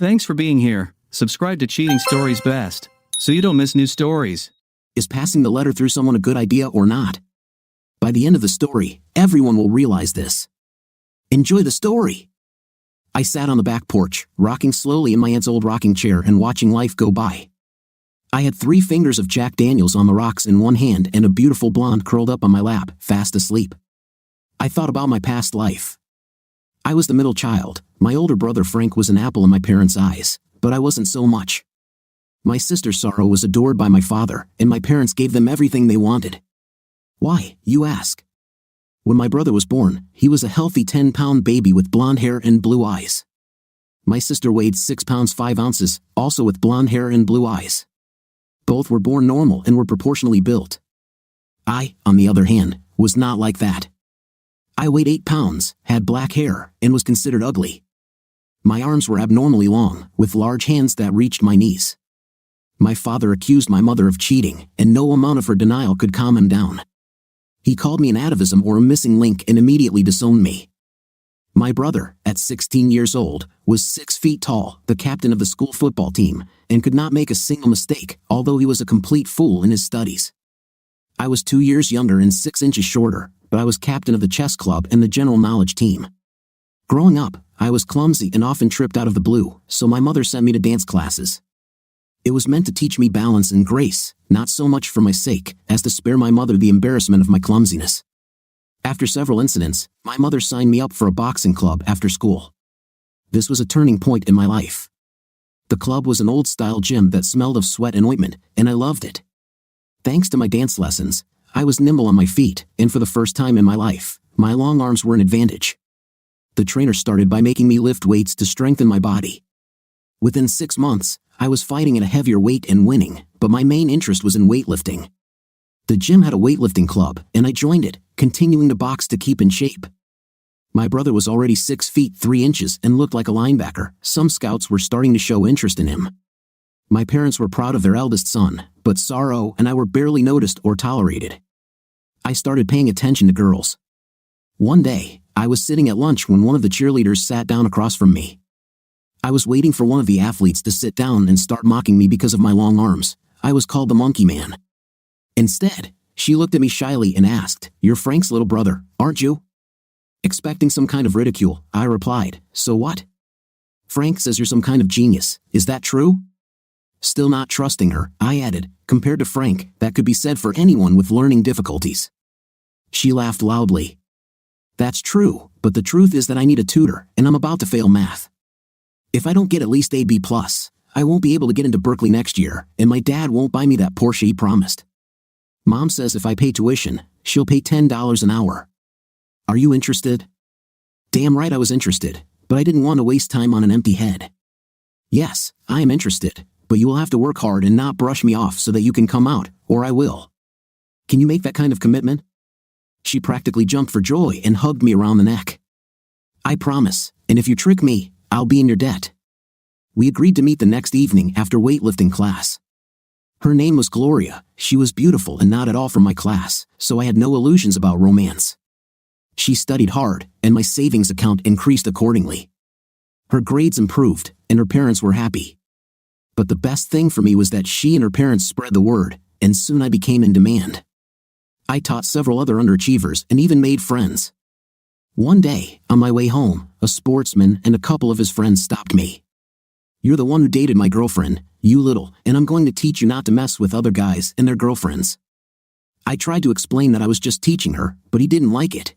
Thanks for being here. Subscribe to Cheating Stories Best, so you don't miss new stories. Is passing the letter through someone a good idea or not? By the end of the story, everyone will realize this. Enjoy the story. I sat on the back porch, rocking slowly in my aunt's old rocking chair and watching life go by. I had 3 fingers of Jack Daniels on the rocks in one hand and a beautiful blonde curled up on my lap, fast asleep. I thought about my past life. I was the middle child. My older brother Frank was an apple in my parents' eyes, but I wasn't so much. My sister Sorrow was adored by my father, and my parents gave them everything they wanted. Why, you ask? When my brother was born, he was a healthy 10-pound baby with blonde hair and blue eyes. My sister weighed 6 pounds 5 ounces, also with blonde hair and blue eyes. Both were born normal and were proportionally built. I, on the other hand, was not like that. I weighed 8 pounds, had black hair, and was considered ugly. My arms were abnormally long, with large hands that reached my knees. My father accused my mother of cheating, and no amount of her denial could calm him down. He called me an atavism or a missing link and immediately disowned me. My brother, at 16 years old, was 6 feet tall, the captain of the school football team, and could not make a single mistake, although he was a complete fool in his studies. I was 2 years younger and 6 inches shorter, but I was captain of the chess club and the general knowledge team. Growing up, I was clumsy and often tripped out of the blue, so my mother sent me to dance classes. It was meant to teach me balance and grace, not so much for my sake, as to spare my mother the embarrassment of my clumsiness. After several incidents, my mother signed me up for a boxing club after school. This was a turning point in my life. The club was an old-style gym that smelled of sweat and ointment, and I loved it. Thanks to my dance lessons, I was nimble on my feet, and for the first time in my life, my long arms were an advantage. The trainer started by making me lift weights to strengthen my body. Within 6 months, I was fighting at a heavier weight and winning, but my main interest was in weightlifting. The gym had a weightlifting club, and I joined it, continuing to box to keep in shape. My brother was already 6 feet 3 inches and looked like a linebacker. Some scouts were starting to show interest in him. My parents were proud of their eldest son, but Sorrow and I were barely noticed or tolerated. I started paying attention to girls. One day, I was sitting at lunch when one of the cheerleaders sat down across from me. I was waiting for one of the athletes to sit down and start mocking me because of my long arms. I was called the Monkey Man. Instead, she looked at me shyly and asked, "You're Frank's little brother, aren't you?" Expecting some kind of ridicule, I replied, "So what?" "Frank says you're some kind of genius, is that true?" Still not trusting her, I added, "Compared to Frank, that could be said for anyone with learning difficulties." She laughed loudly. "That's true, but the truth is that I need a tutor, and I'm about to fail math. If I don't get at least a B+, I won't be able to get into Berkeley next year, and my dad won't buy me that Porsche he promised. Mom says if I pay tuition, she'll pay $10 an hour. Are you interested?" Damn right I was interested, but I didn't want to waste time on an empty head. "Yes, I am interested, but you will have to work hard and not brush me off so that you can come out, or I will. Can you make that kind of commitment?" She practically jumped for joy and hugged me around the neck. "I promise, and if you trick me, I'll be in your debt." We agreed to meet the next evening after weightlifting class. Her name was Gloria. She was beautiful and not at all from my class, so I had no illusions about romance. She studied hard, and my savings account increased accordingly. Her grades improved, and her parents were happy. But the best thing for me was that she and her parents spread the word, and soon I became in demand. I taught several other underachievers and even made friends. One day, on my way home, a sportsman and a couple of his friends stopped me. "You're the one who dated my girlfriend, you little, and I'm going to teach you not to mess with other guys and their girlfriends." I tried to explain that I was just teaching her, but he didn't like it.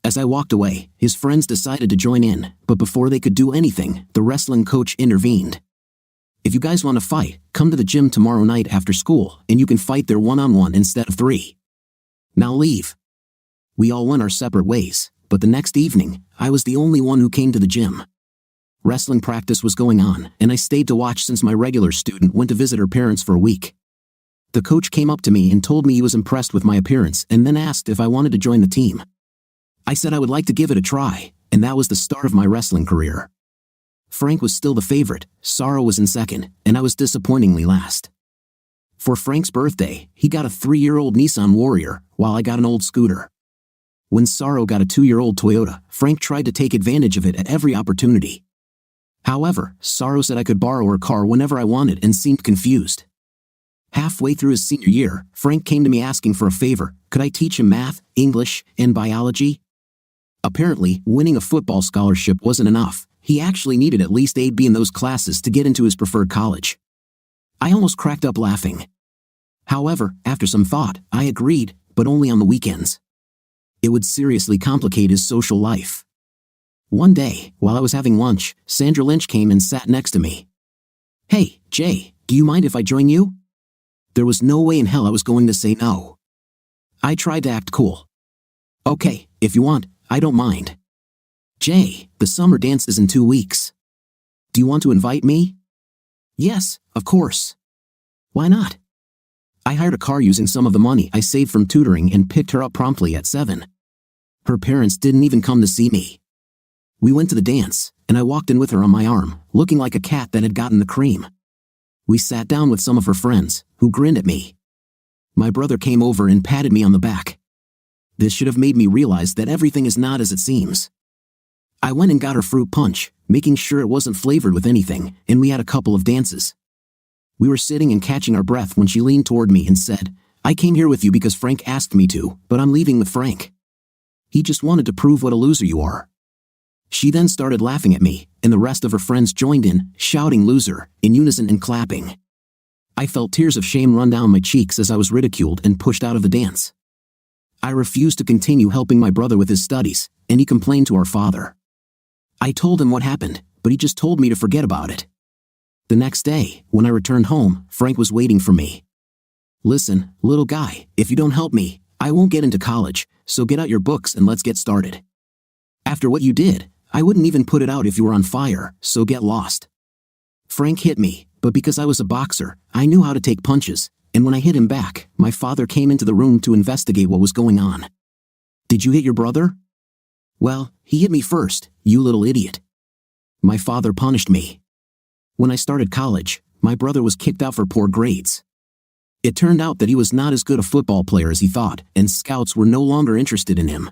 As I walked away, his friends decided to join in, but before they could do anything, the wrestling coach intervened. "If you guys want to fight, come to the gym tomorrow night after school, and you can fight there one-on-one instead of 3. Now leave." We all went our separate ways, but the next evening, I was the only one who came to the gym. Wrestling practice was going on, and I stayed to watch since my regular student went to visit her parents for a week. The coach came up to me and told me he was impressed with my appearance and then asked if I wanted to join the team. I said I would like to give it a try, and that was the start of my wrestling career. Frank was still the favorite, Sorrow was in second, and I was disappointingly last. For Frank's birthday, he got a 3-year-old Nissan Warrior, while I got an old scooter. When Sorrow got a 2-year-old Toyota, Frank tried to take advantage of it at every opportunity. However, Sorrow said I could borrow her car whenever I wanted and seemed confused. Halfway through his senior year, Frank came to me asking for a favor. Could I teach him math, English, and biology? Apparently, winning a football scholarship wasn't enough. He actually needed at least A B in those classes to get into his preferred college. I almost cracked up laughing. However, after some thought, I agreed, but only on the weekends. It would seriously complicate his social life. One day, while I was having lunch, Sandra Lynch came and sat next to me. "Hey, Jay, do you mind if I join you?" There was no way in hell I was going to say no. I tried to act cool. "Okay, if you want, I don't mind." "Jay, the summer dance is in 2 weeks. Do you want to invite me?" "Yes, of course. Why not?" I hired a car using some of the money I saved from tutoring and picked her up promptly at 7. Her parents didn't even come to see me. We went to the dance, and I walked in with her on my arm, looking like a cat that had gotten the cream. We sat down with some of her friends, who grinned at me. My brother came over and patted me on the back. This should have made me realize that everything is not as it seems. I went and got her fruit punch, making sure it wasn't flavored with anything, and we had a couple of dances. We were sitting and catching our breath when she leaned toward me and said, "I came here with you because Frank asked me to, but I'm leaving with Frank. He just wanted to prove what a loser you are." She then started laughing at me, and the rest of her friends joined in, shouting "loser" in unison and clapping. I felt tears of shame run down my cheeks as I was ridiculed and pushed out of the dance. I refused to continue helping my brother with his studies, and he complained to our father. I told him what happened, but he just told me to forget about it. The next day, when I returned home, Frank was waiting for me. "Listen, little guy, if you don't help me, I won't get into college, so get out your books and let's get started. After what you did, I wouldn't even put it out if you were on fire, so get lost." Frank hit me, but because I was a boxer, I knew how to take punches, and when I hit him back, my father came into the room to investigate what was going on. "Did you hit your brother?" "Well, he hit me first, you little idiot." My father punished me. When I started college, my brother was kicked out for poor grades. It turned out that he was not as good a football player as he thought, and scouts were no longer interested in him.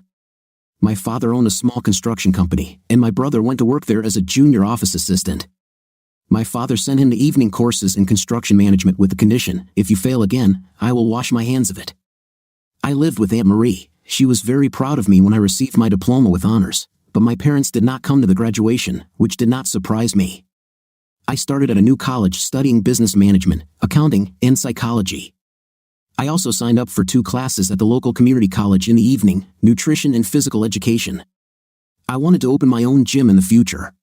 My father owned a small construction company, and my brother went to work there as a junior office assistant. My father sent him to evening courses in construction management with the condition, "If you fail again, I will wash my hands of it." I lived with Aunt Marie. She was very proud of me when I received my diploma with honors, but my parents did not come to the graduation, which did not surprise me. I started at a new college studying business management, accounting, and psychology. I also signed up for 2 classes at the local community college in the evening, nutrition and physical education. I wanted to open my own gym in the future.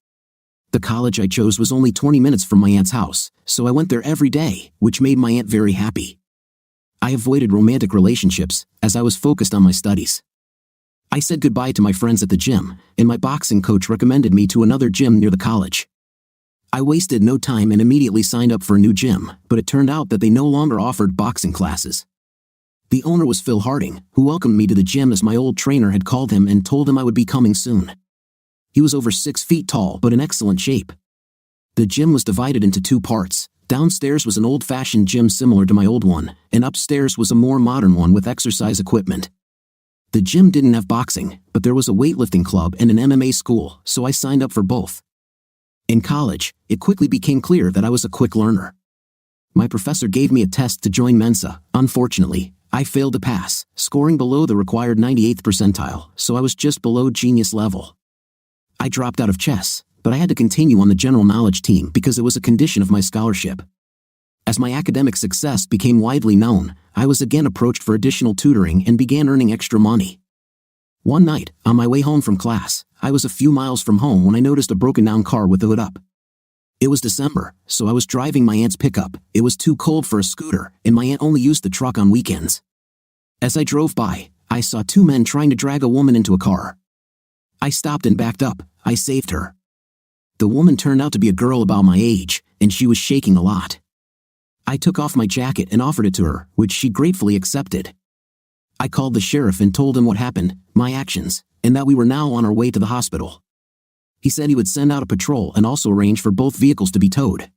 The college I chose was only 20 minutes from my aunt's house, so I went there every day, which made my aunt very happy. I avoided romantic relationships, as I was focused on my studies. I said goodbye to my friends at the gym, and my boxing coach recommended me to another gym near the college. I wasted no time and immediately signed up for a new gym, but it turned out that they no longer offered boxing classes. The owner was Phil Harding, who welcomed me to the gym as my old trainer had called him and told him I would be coming soon. He was over 6 feet tall but in excellent shape. The gym was divided into 2 parts. Downstairs was an old-fashioned gym similar to my old one, and upstairs was a more modern one with exercise equipment. The gym didn't have boxing, but there was a weightlifting club and an MMA school, so I signed up for both. In college, it quickly became clear that I was a quick learner. My professor gave me a test to join Mensa. Unfortunately, I failed to pass, scoring below the required 98th percentile, so I was just below genius level. I dropped out of chess, but I had to continue on the general knowledge team because it was a condition of my scholarship. As my academic success became widely known, I was again approached for additional tutoring and began earning extra money. One night, on my way home from class, I was a few miles from home when I noticed a broken-down car with the hood up. It was December, so I was driving my aunt's pickup. It was too cold for a scooter, and my aunt only used the truck on weekends. As I drove by, I saw 2 men trying to drag a woman into a car. I stopped and backed up. I saved her. The woman turned out to be a girl about my age, and she was shaking a lot. I took off my jacket and offered it to her, which she gratefully accepted. I called the sheriff and told him what happened, my actions, and that we were now on our way to the hospital. He said he would send out a patrol and also arrange for both vehicles to be towed.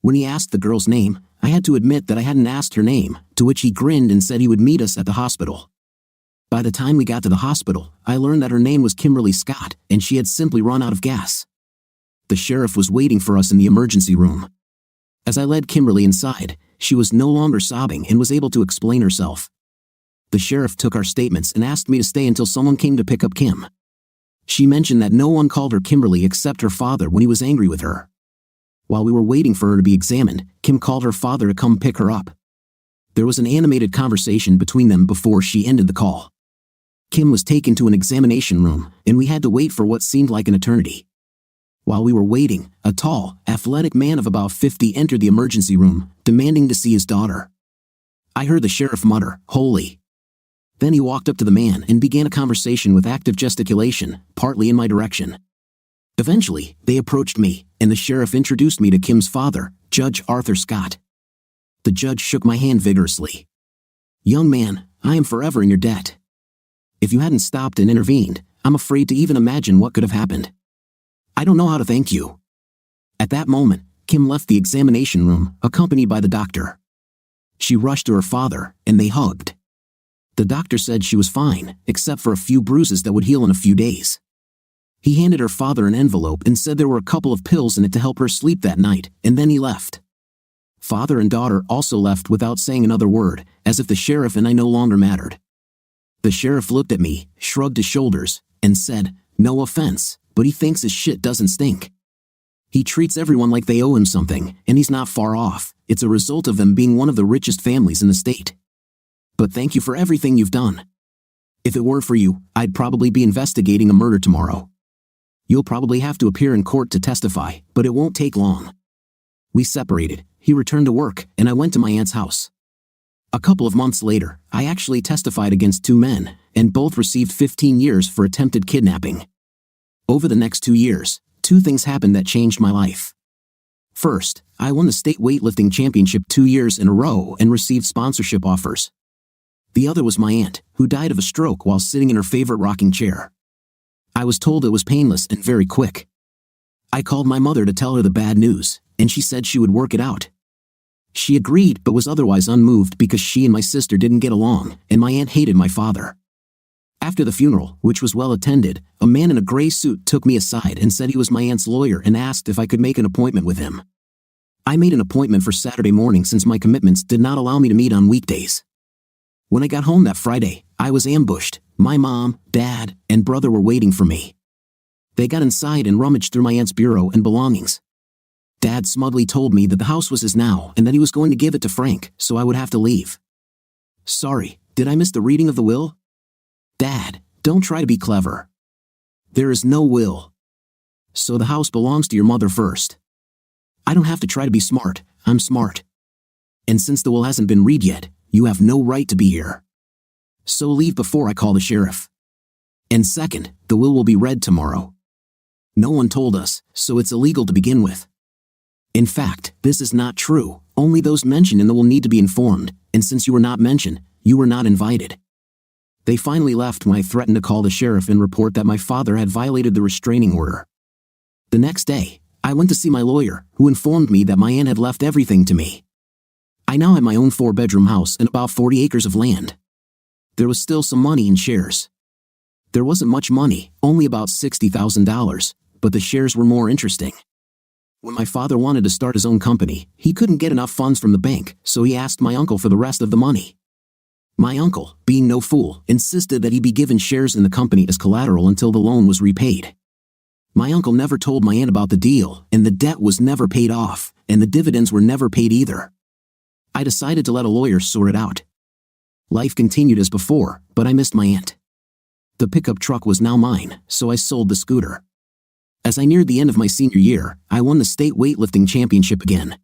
When he asked the girl's name, I had to admit that I hadn't asked her name, to which he grinned and said he would meet us at the hospital. By the time we got to the hospital, I learned that her name was Kimberly Scott, and she had simply run out of gas. The sheriff was waiting for us in the emergency room. As I led Kimberly inside, she was no longer sobbing and was able to explain herself. The sheriff took our statements and asked me to stay until someone came to pick up Kim. She mentioned that no one called her Kimberly except her father when he was angry with her. While we were waiting for her to be examined, Kim called her father to come pick her up. There was an animated conversation between them before she ended the call. Kim was taken to an examination room, and we had to wait for what seemed like an eternity. While we were waiting, a tall, athletic man of about 50 entered the emergency room, demanding to see his daughter. I heard the sheriff mutter, "Holy." Then he walked up to the man and began a conversation with active gesticulation, partly in my direction. Eventually, they approached me, and the sheriff introduced me to Kim's father, Judge Arthur Scott. The judge shook my hand vigorously. "Young man, I am forever in your debt. If you hadn't stopped and intervened, I'm afraid to even imagine what could have happened. I don't know how to thank you." At that moment, Kim left the examination room, accompanied by the doctor. She rushed to her father, and they hugged. The doctor said she was fine, except for a few bruises that would heal in a few days. He handed her father an envelope and said there were a couple of pills in it to help her sleep that night, and then he left. Father and daughter also left without saying another word, as if the sheriff and I no longer mattered. The sheriff looked at me, shrugged his shoulders, and said, "No offense, but he thinks his shit doesn't stink. He treats everyone like they owe him something, and he's not far off. It's a result of them being one of the richest families in the state. But thank you for everything you've done. If it weren't for you, I'd probably be investigating a murder tomorrow. You'll probably have to appear in court to testify, but it won't take long." We separated. He returned to work, and I went to my aunt's house. A couple of months later, I actually testified against 2 men, and both received 15 years for attempted kidnapping. Over the next 2 years, 2 things happened that changed my life. First, I won the state weightlifting championship 2 years in a row and received sponsorship offers. The other was my aunt, who died of a stroke while sitting in her favorite rocking chair. I was told it was painless and very quick. I called my mother to tell her the bad news, and she said she would work it out. She agreed but was otherwise unmoved because she and my sister didn't get along, and my aunt hated my father. After the funeral, which was well attended, a man in a gray suit took me aside and said he was my aunt's lawyer and asked if I could make an appointment with him. I made an appointment for Saturday morning since my commitments did not allow me to meet on weekdays. When I got home that Friday, I was ambushed. My mom, dad, and brother were waiting for me. They got inside and rummaged through my aunt's bureau and belongings. Dad smugly told me that the house was his now and that he was going to give it to Frank, so I would have to leave. Sorry, did I miss the reading of the will? Dad, don't try to be clever. There is no will. So the house belongs to your mother first. I don't have to try to be smart, I'm smart. And since the will hasn't been read yet, you have no right to be here. So leave before I call the sheriff. And second, the will be read tomorrow. No one told us, so it's illegal to begin with. In fact, this is not true. Only those mentioned in the will need to be informed, and since you were not mentioned, you were not invited. They finally left when I threatened to call the sheriff and report that my father had violated the restraining order. The next day, I went to see my lawyer, who informed me that my aunt had left everything to me. I now had my own 4-bedroom house and about 40 acres of land. There was still some money in shares. There wasn't much money, only about $60,000, but the shares were more interesting. When my father wanted to start his own company, he couldn't get enough funds from the bank, so he asked my uncle for the rest of the money. My uncle, being no fool, insisted that he be given shares in the company as collateral until the loan was repaid. My uncle never told my aunt about the deal, and the debt was never paid off, and the dividends were never paid either. I decided to let a lawyer sort it out. Life continued as before, but I missed my aunt. The pickup truck was now mine, so I sold the scooter. As I neared the end of my senior year, I won the state weightlifting championship again.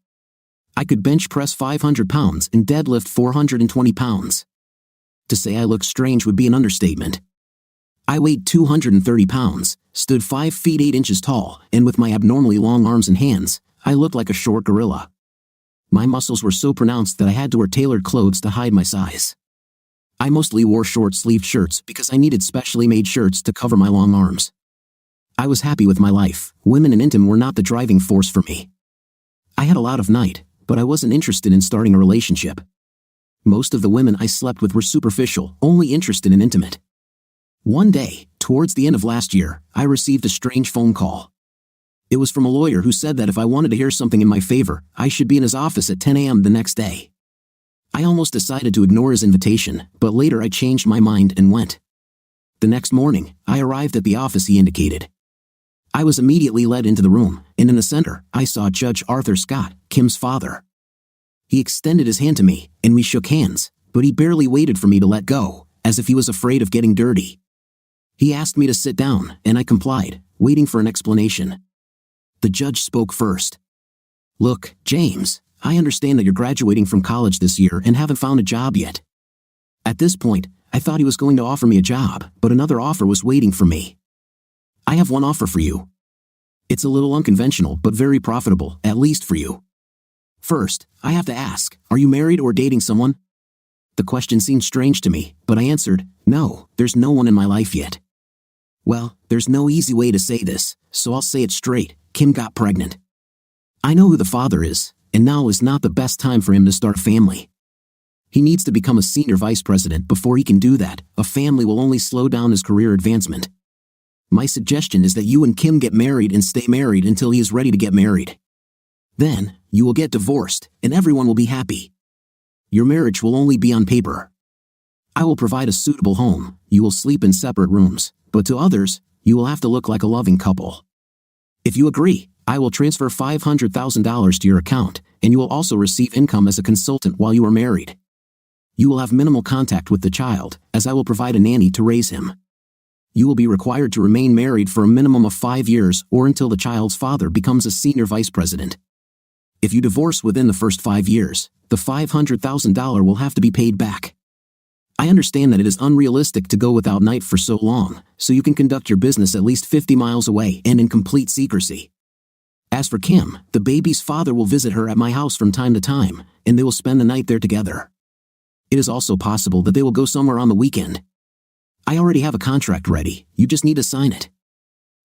I could bench press 500 pounds and deadlift 420 pounds. To say I looked strange would be an understatement. I weighed 230 pounds, stood 5 feet 8 inches tall, and with my abnormally long arms and hands, I looked like a short gorilla. My muscles were so pronounced that I had to wear tailored clothes to hide my size. I mostly wore short-sleeved shirts because I needed specially made shirts to cover my long arms. I was happy with my life. Women and intim were not the driving force for me. I had a lot of night, but I wasn't interested in starting a relationship. Most of the women I slept with were superficial, only interested in intimate. One day, towards the end of last year, I received a strange phone call. It was from a lawyer who said that if I wanted to hear something in my favor, I should be in his office at 10 a.m. the next day. I almost decided to ignore his invitation, but later I changed my mind and went. The next morning, I arrived at the office he indicated. I was immediately led into the room, and in the center, I saw Judge Arthur Scott, Kim's father. He extended his hand to me, and we shook hands, but he barely waited for me to let go, as if he was afraid of getting dirty. He asked me to sit down, and I complied, waiting for an explanation. The judge spoke first. "Look, James, I understand that you're graduating from college this year and haven't found a job yet." At this point, I thought he was going to offer me a job, but another offer was waiting for me. "I have one offer for you. It's a little unconventional, but very profitable, at least for you. First, I have to ask, are you married or dating someone?" The question seemed strange to me, but I answered, "No, there's no one in my life yet." Well, there's no easy way to say this, so I'll say it straight. Kim got pregnant. I know who the father is, and now is not the best time for him to start a family. He needs to become a senior vice president before he can do that. A family will only slow down his career advancement. My suggestion is that you and Kim get married and stay married until he is ready to get married. Then, you will get divorced, and everyone will be happy. Your marriage will only be on paper. I will provide a suitable home, you will sleep in separate rooms, but to others, you will have to look like a loving couple. If you agree, I will transfer $500,000 to your account, and you will also receive income as a consultant while you are married. You will have minimal contact with the child, as I will provide a nanny to raise him. You will be required to remain married for a minimum of 5 years or until the child's father becomes a senior vice president. If you divorce within the first 5 years, the $500,000 will have to be paid back. I understand that it is unrealistic to go without night for so long, so you can conduct your business at least 50 miles away and in complete secrecy. As for Kim, the baby's father will visit her at my house from time to time, and they will spend the night there together. It is also possible that they will go somewhere on the weekend. I already have a contract ready, you just need to sign it.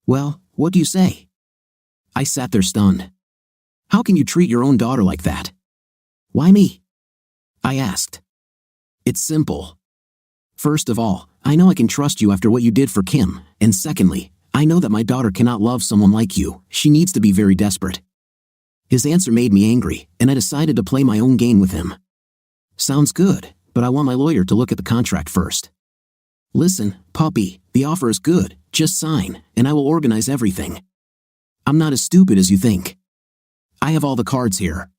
Well, what do you say? I sat there stunned. How can you treat your own daughter like that? Why me? I asked. It's simple. First of all, I know I can trust you after what you did for Kim, and secondly, I know that my daughter cannot love someone like you, she needs to be very desperate. His answer made me angry, and I decided to play my own game with him. Sounds good, but I want my lawyer to look at the contract first. Listen, puppy, the offer is good, just sign, and I will organize everything. I'm not as stupid as you think. I have all the cards here.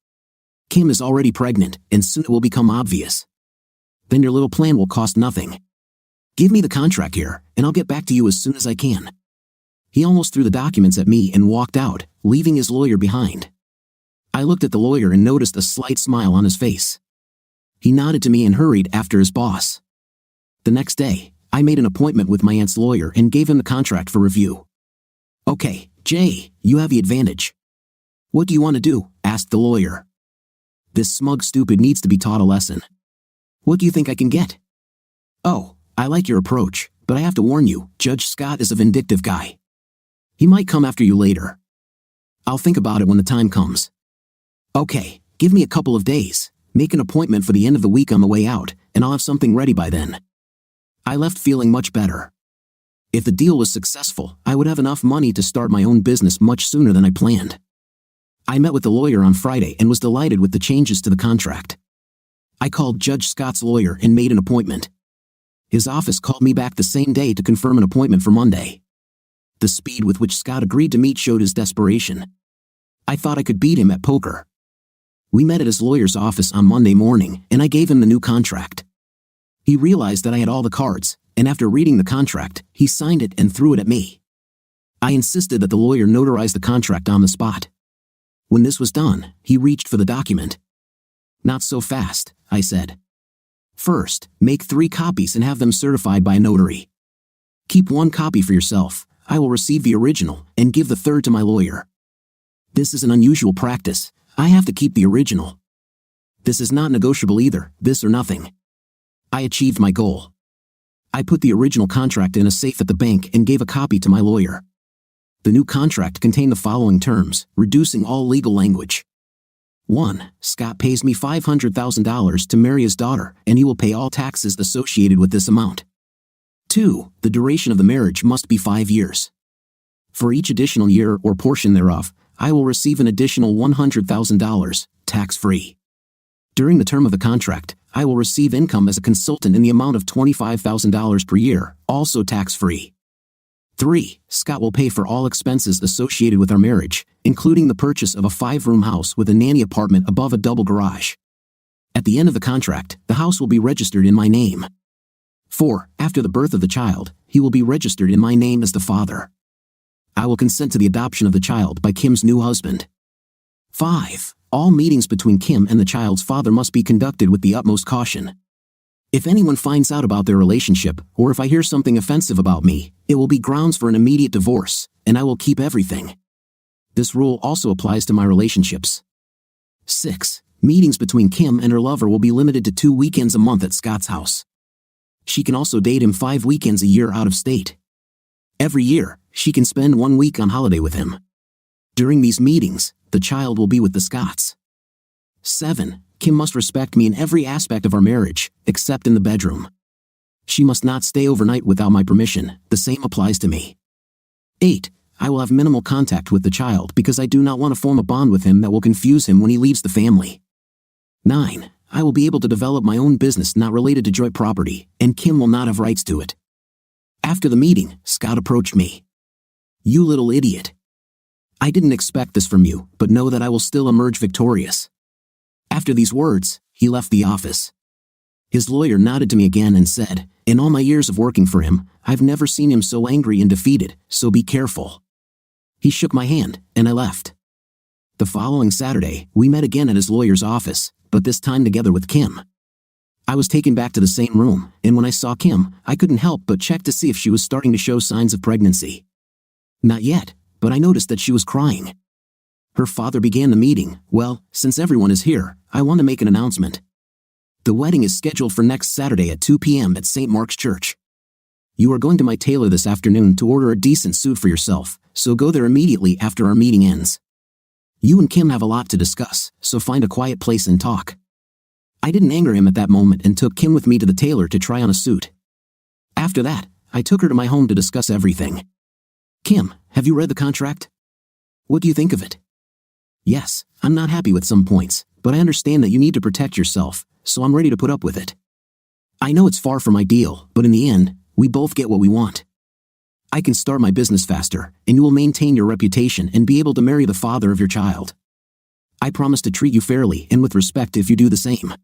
Kim is already pregnant, and soon it will become obvious. Then your little plan will cost nothing. Give me the contract here, and I'll get back to you as soon as I can. He almost threw the documents at me and walked out, leaving his lawyer behind. I looked at the lawyer and noticed a slight smile on his face. He nodded to me and hurried after his boss. The next day, I made an appointment with my aunt's lawyer and gave him the contract for review. "Okay, Jay, you have the advantage." "What do you want to do?" asked the lawyer. "This smug stupid needs to be taught a lesson." "What do you think I can get?" "Oh, I like your approach, but I have to warn you, Judge Scott is a vindictive guy. He might come after you later. I'll think about it when the time comes." "Okay, give me a couple of days. Make an appointment for the end of the week on the way out, and I'll have something ready by then." I left feeling much better. If the deal was successful, I would have enough money to start my own business much sooner than I planned. I met with the lawyer on Friday and was delighted with the changes to the contract. I called Judge Scott's lawyer and made an appointment. His office called me back the same day to confirm an appointment for Monday. The speed with which Scott agreed to meet showed his desperation. I thought I could beat him at poker. We met at his lawyer's office on Monday morning, and I gave him the new contract. He realized that I had all the cards, and after reading the contract, he signed it and threw it at me. I insisted that the lawyer notarize the contract on the spot. When this was done, he reached for the document. "Not so fast," I said. "First, make 3 copies and have them certified by a notary. Keep 1 copy for yourself. I will receive the original and give the third to my lawyer. This is an unusual practice. I have to keep the original. This is not negotiable either, this or nothing." I achieved my goal. I put the original contract in a safe at the bank and gave a copy to my lawyer. The new contract contained the following terms, reducing all legal language. 1. Scott pays me $500,000 to marry his daughter, and he will pay all taxes associated with this amount. 2. The duration of the marriage must be 5 years. For each additional year or portion thereof, I will receive an additional $100,000, tax-free. During the term of the contract, I will receive income as a consultant in the amount of $25,000 per year, also tax-free. 3. Scott will pay for all expenses associated with our marriage, including the purchase of a 5-room house with a nanny apartment above a double garage. At the end of the contract, the house will be registered in my name. 4. After the birth of the child, he will be registered in my name as the father. I will consent to the adoption of the child by Kim's new husband. 5. All meetings between Kim and the child's father must be conducted with the utmost caution. If anyone finds out about their relationship, or if I hear something offensive about me, it will be grounds for an immediate divorce, and I will keep everything. This rule also applies to my relationships. 6. Meetings between Kim and her lover will be limited to 2 weekends a month at Scott's house. She can also date him 5 weekends a year out of state. Every year, she can spend 1 week on holiday with him. During these meetings, the child will be with the Scotts. 7. Kim must respect me in every aspect of our marriage, except in the bedroom. She must not stay overnight without my permission. The same applies to me. 8. I will have minimal contact with the child because I do not want to form a bond with him that will confuse him when he leaves the family. 9. I will be able to develop my own business not related to joint property, and Kim will not have rights to it. After the meeting, Scott approached me. "You little idiot. I didn't expect this from you, but know that I will still emerge victorious." After these words, he left the office. His lawyer nodded to me again and said, "In all my years of working for him, I've never seen him so angry and defeated, so be careful." He shook my hand, and I left. The following Saturday, we met again at his lawyer's office, but this time together with Kim. I was taken back to the same room, and when I saw Kim, I couldn't help but check to see if she was starting to show signs of pregnancy. Not yet, but I noticed that she was crying. Her father began the meeting. "Well, since everyone is here, I want to make an announcement. The wedding is scheduled for next Saturday at 2 p.m. at St. Mark's Church. You are going to my tailor this afternoon to order a decent suit for yourself, so go there immediately after our meeting ends. You and Kim have a lot to discuss, so find a quiet place and talk." I didn't anger him at that moment and took Kim with me to the tailor to try on a suit. After that, I took her to my home to discuss everything. "Kim, have you read the contract? What do you think of it?" "Yes, I'm not happy with some points, but I understand that you need to protect yourself, so I'm ready to put up with it. I know it's far from ideal, but in the end, we both get what we want. I can start my business faster, and you will maintain your reputation and be able to marry the father of your child. I promise to treat you fairly and with respect if you do the same."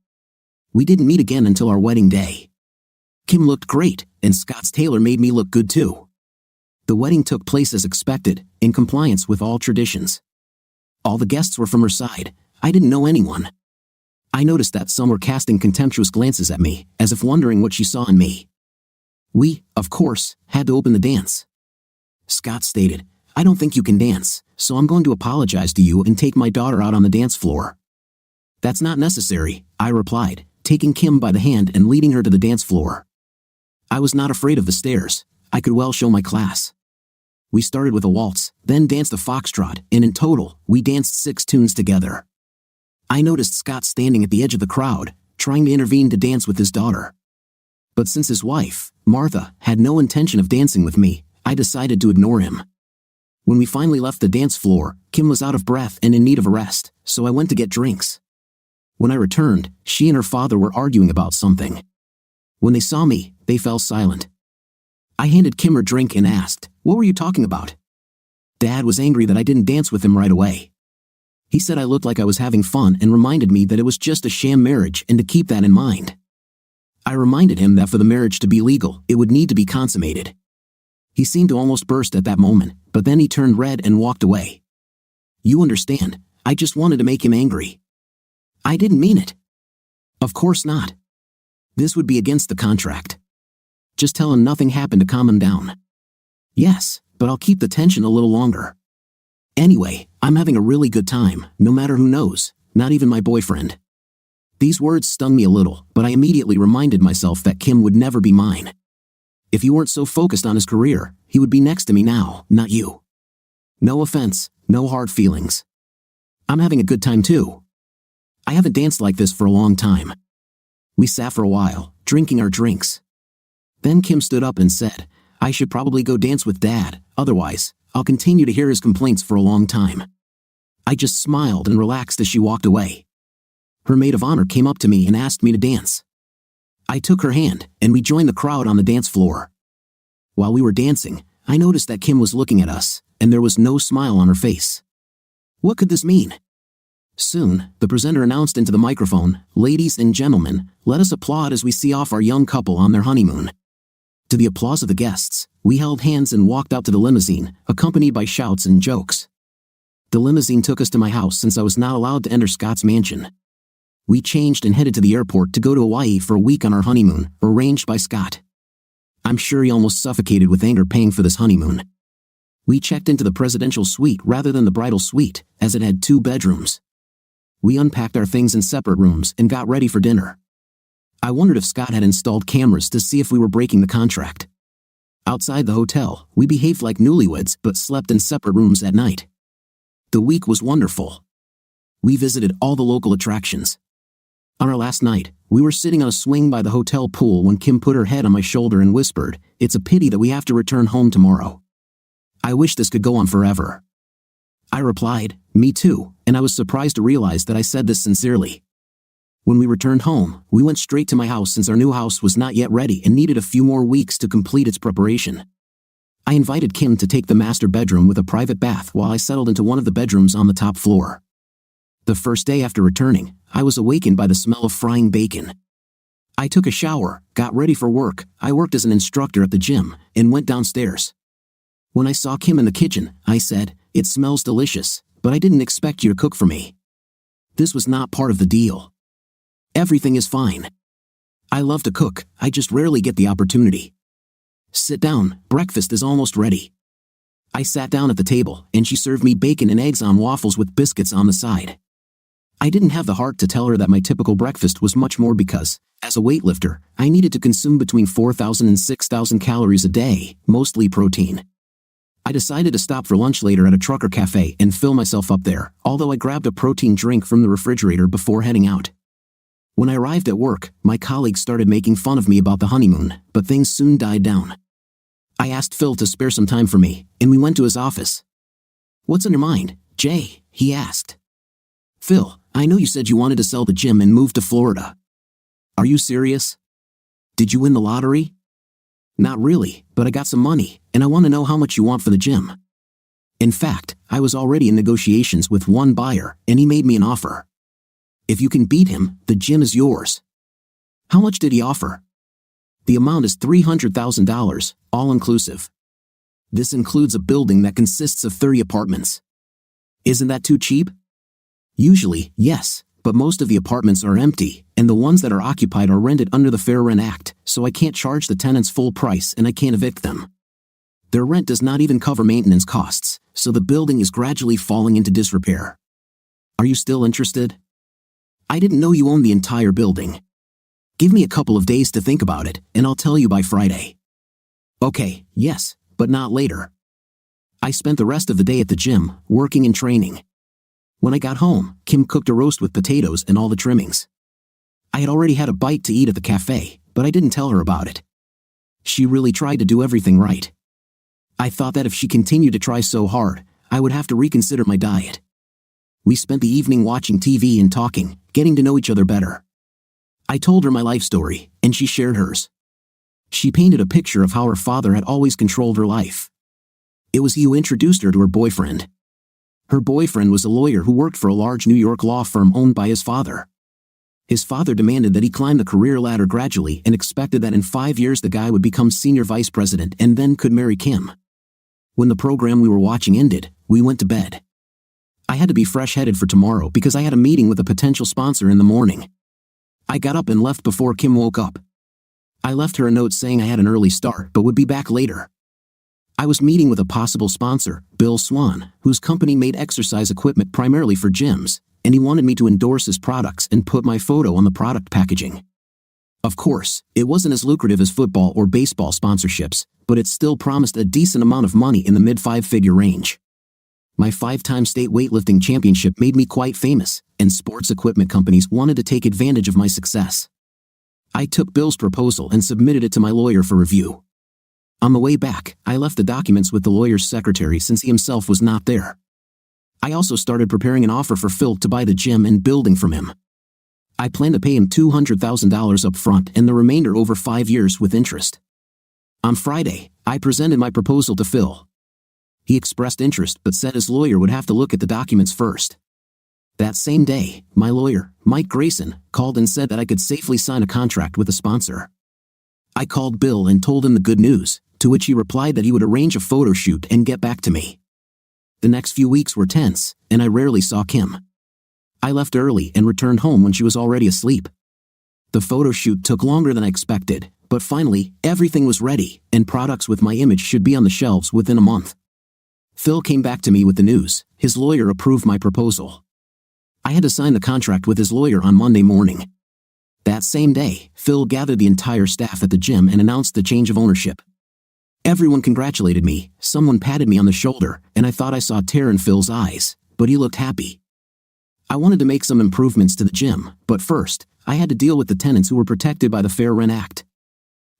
We didn't meet again until our wedding day. Kim looked great, and Scott's tailor made me look good too. The wedding took place as expected, in compliance with all traditions. All the guests were from her side. I didn't know anyone. I noticed that some were casting contemptuous glances at me, as if wondering what she saw in me. We, of course, had to open the dance. Scott stated, "I don't think you can dance, so I'm going to apologize to you and take my daughter out on the dance floor." "That's not necessary," I replied, taking Kim by the hand and leading her to the dance floor. I was not afraid of the stairs. I could well show my class. We started with a waltz, then danced a foxtrot, and in total, we danced 6 tunes together. I noticed Scott standing at the edge of the crowd, trying to intervene to dance with his daughter. But since his wife, Martha, had no intention of dancing with me, I decided to ignore him. When we finally left the dance floor, Kim was out of breath and in need of a rest, so I went to get drinks. When I returned, she and her father were arguing about something. When they saw me, they fell silent. I handed Kim her drink and asked, "What were you talking about?" Dad was angry that I didn't dance with him right away. He said I looked like I was having fun and reminded me that it was just a sham marriage and to keep that in mind. I reminded him that for the marriage to be legal, it would need to be consummated. He seemed to almost burst at that moment, but then he turned red and walked away. "You understand, I just wanted to make him angry." "I didn't mean it." "Of course not. This would be against the contract. Just tell him nothing happened to calm him down." "Yes, but I'll keep the tension a little longer. Anyway, I'm having a really good time, no matter who knows, not even my boyfriend." These words stung me a little, but I immediately reminded myself that Kim would never be mine. If he weren't so focused on his career, he would be next to me now, not you. No offense, no hard feelings. I'm having a good time too. I haven't danced like this for a long time. We sat for a while, drinking our drinks. Then Kim stood up and said, "I should probably go dance with Dad, otherwise, I'll continue to hear his complaints for a long time." I just smiled and relaxed as she walked away. Her maid of honor came up to me and asked me to dance. I took her hand, and we joined the crowd on the dance floor. While we were dancing, I noticed that Kim was looking at us, and there was no smile on her face. What could this mean? Soon, the presenter announced into the microphone, "Ladies and gentlemen, let us applaud as we see off our young couple on their honeymoon." To the applause of the guests, we held hands and walked out to the limousine, accompanied by shouts and jokes. The limousine took us to my house since I was not allowed to enter Scott's mansion. We changed and headed to the airport to go to Hawaii for a week on our honeymoon, arranged by Scott. I'm sure he almost suffocated with anger paying for this honeymoon. We checked into the presidential suite rather than the bridal suite, as it had 2 bedrooms. We unpacked our things in separate rooms and got ready for dinner. I wondered if Scott had installed cameras to see if we were breaking the contract. Outside the hotel, we behaved like newlyweds but slept in separate rooms at night. The week was wonderful. We visited all the local attractions. On our last night, we were sitting on a swing by the hotel pool when Kim put her head on my shoulder and whispered, "It's a pity that we have to return home tomorrow. I wish this could go on forever." I replied, "Me too," and I was surprised to realize that I said this sincerely. When we returned home, we went straight to my house since our new house was not yet ready and needed a few more weeks to complete its preparation. I invited Kim to take the master bedroom with a private bath while I settled into one of the bedrooms on the top floor. The first day after returning, I was awakened by the smell of frying bacon. I took a shower, got ready for work. I worked as an instructor at the gym, and went downstairs. When I saw Kim in the kitchen, I said, "It smells delicious, but I didn't expect you to cook for me." This was not part of the deal. Everything is fine. I love to cook, I just rarely get the opportunity. "Sit down, breakfast is almost ready." I sat down at the table, and she served me bacon and eggs on waffles with biscuits on the side. I didn't have the heart to tell her that my typical breakfast was much more because, as a weightlifter, I needed to consume between 4,000 and 6,000 calories a day, mostly protein. I decided to stop for lunch later at a trucker cafe and fill myself up there, although I grabbed a protein drink from the refrigerator before heading out. When I arrived at work, my colleagues started making fun of me about the honeymoon, but things soon died down. I asked Phil to spare some time for me, and we went to his office. "What's on your mind, Jay?" he asked. "Phil, I know you said you wanted to sell the gym and move to Florida. Are you serious? Did you win the lottery?" "Not really, but I got some money, and I want to know how much you want for the gym." In fact, I was already in negotiations with one buyer, and he made me an offer. "If you can beat him, the gym is yours." How much did he offer? The amount is $300,000, all inclusive. This includes a building that consists of 30 apartments. Isn't that too cheap? Usually, yes, but most of the apartments are empty, and the ones that are occupied are rented under the Fair Rent Act, so I can't charge the tenants full price and I can't evict them. Their rent does not even cover maintenance costs, so the building is gradually falling into disrepair. Are you still interested? I didn't know you owned the entire building. Give me a couple of days to think about it, and I'll tell you by Friday. Okay, yes, but not later. I spent the rest of the day at the gym, working and training. When I got home, Kim cooked a roast with potatoes and all the trimmings. I had already had a bite to eat at the cafe, but I didn't tell her about it. She really tried to do everything right. I thought that if she continued to try so hard, I would have to reconsider my diet. We spent the evening watching TV and talking, getting to know each other better. I told her my life story, and she shared hers. She painted a picture of how her father had always controlled her life. It was he who introduced her to her boyfriend. Her boyfriend was a lawyer who worked for a large New York law firm owned by his father. His father demanded that he climb the career ladder gradually and expected that in 5 years the guy would become senior vice president and then could marry Kim. When the program we were watching ended, we went to bed. I had to be fresh-headed for tomorrow because I had a meeting with a potential sponsor in the morning. I got up and left before Kim woke up. I left her a note saying I had an early start but would be back later. I was meeting with a possible sponsor, Bill Swan, whose company made exercise equipment primarily for gyms, and he wanted me to endorse his products and put my photo on the product packaging. Of course, it wasn't as lucrative as football or baseball sponsorships, but it still promised a decent amount of money in the mid-5-figure range. My 5-time state weightlifting championship made me quite famous, and sports equipment companies wanted to take advantage of my success. I took Bill's proposal and submitted it to my lawyer for review. On the way back, I left the documents with the lawyer's secretary since he himself was not there. I also started preparing an offer for Phil to buy the gym and building from him. I plan to pay him $200,000 up front and the remainder over 5 years with interest. On Friday, I presented my proposal to Phil. He expressed interest but said his lawyer would have to look at the documents first. That same day, my lawyer, Mike Grayson, called and said that I could safely sign a contract with a sponsor. I called Bill and told him the good news, to which he replied that he would arrange a photo shoot and get back to me. The next few weeks were tense, and I rarely saw Kim. I left early and returned home when she was already asleep. The photo shoot took longer than I expected, but finally, everything was ready, and products with my image should be on the shelves within a month. Phil came back to me with the news. His lawyer approved my proposal. I had to sign the contract with his lawyer on Monday morning. That same day, Phil gathered the entire staff at the gym and announced the change of ownership. Everyone congratulated me, someone patted me on the shoulder, and I thought I saw a tear in Phil's eyes, but he looked happy. I wanted to make some improvements to the gym, but first, I had to deal with the tenants who were protected by the Fair Rent Act.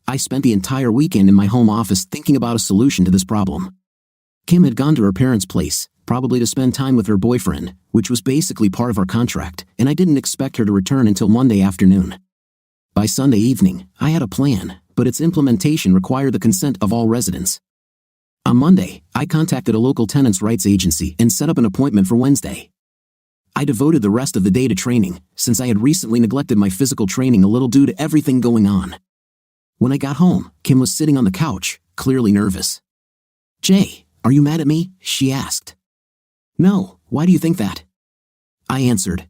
I spent the entire weekend in my home office thinking about a solution to this problem. Kim had gone to her parents' place, probably to spend time with her boyfriend, which was basically part of our contract, and I didn't expect her to return until Monday afternoon. By Sunday evening, I had a plan, but its implementation required the consent of all residents. On Monday, I contacted a local tenants' rights agency and set up an appointment for Wednesday. I devoted the rest of the day to training, since I had recently neglected my physical training a little due to everything going on. When I got home, Kim was sitting on the couch, clearly nervous. "Jay, are you mad at me?" she asked. "No, why do you think that?" I answered.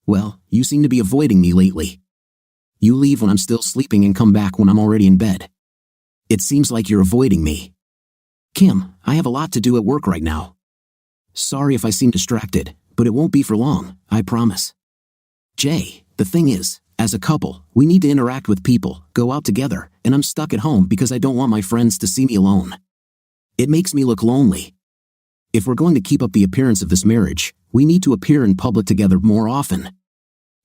"Well, you seem to be avoiding me lately. You leave when I'm still sleeping and come back when I'm already in bed. It seems like you're avoiding me." "Kim, I have a lot to do at work right now. Sorry if I seem distracted, but it won't be for long, I promise." "Jay, the thing is, as a couple, we need to interact with people, go out together, and I'm stuck at home because I don't want my friends to see me alone. It makes me look lonely. If we're going to keep up the appearance of this marriage, we need to appear in public together more often.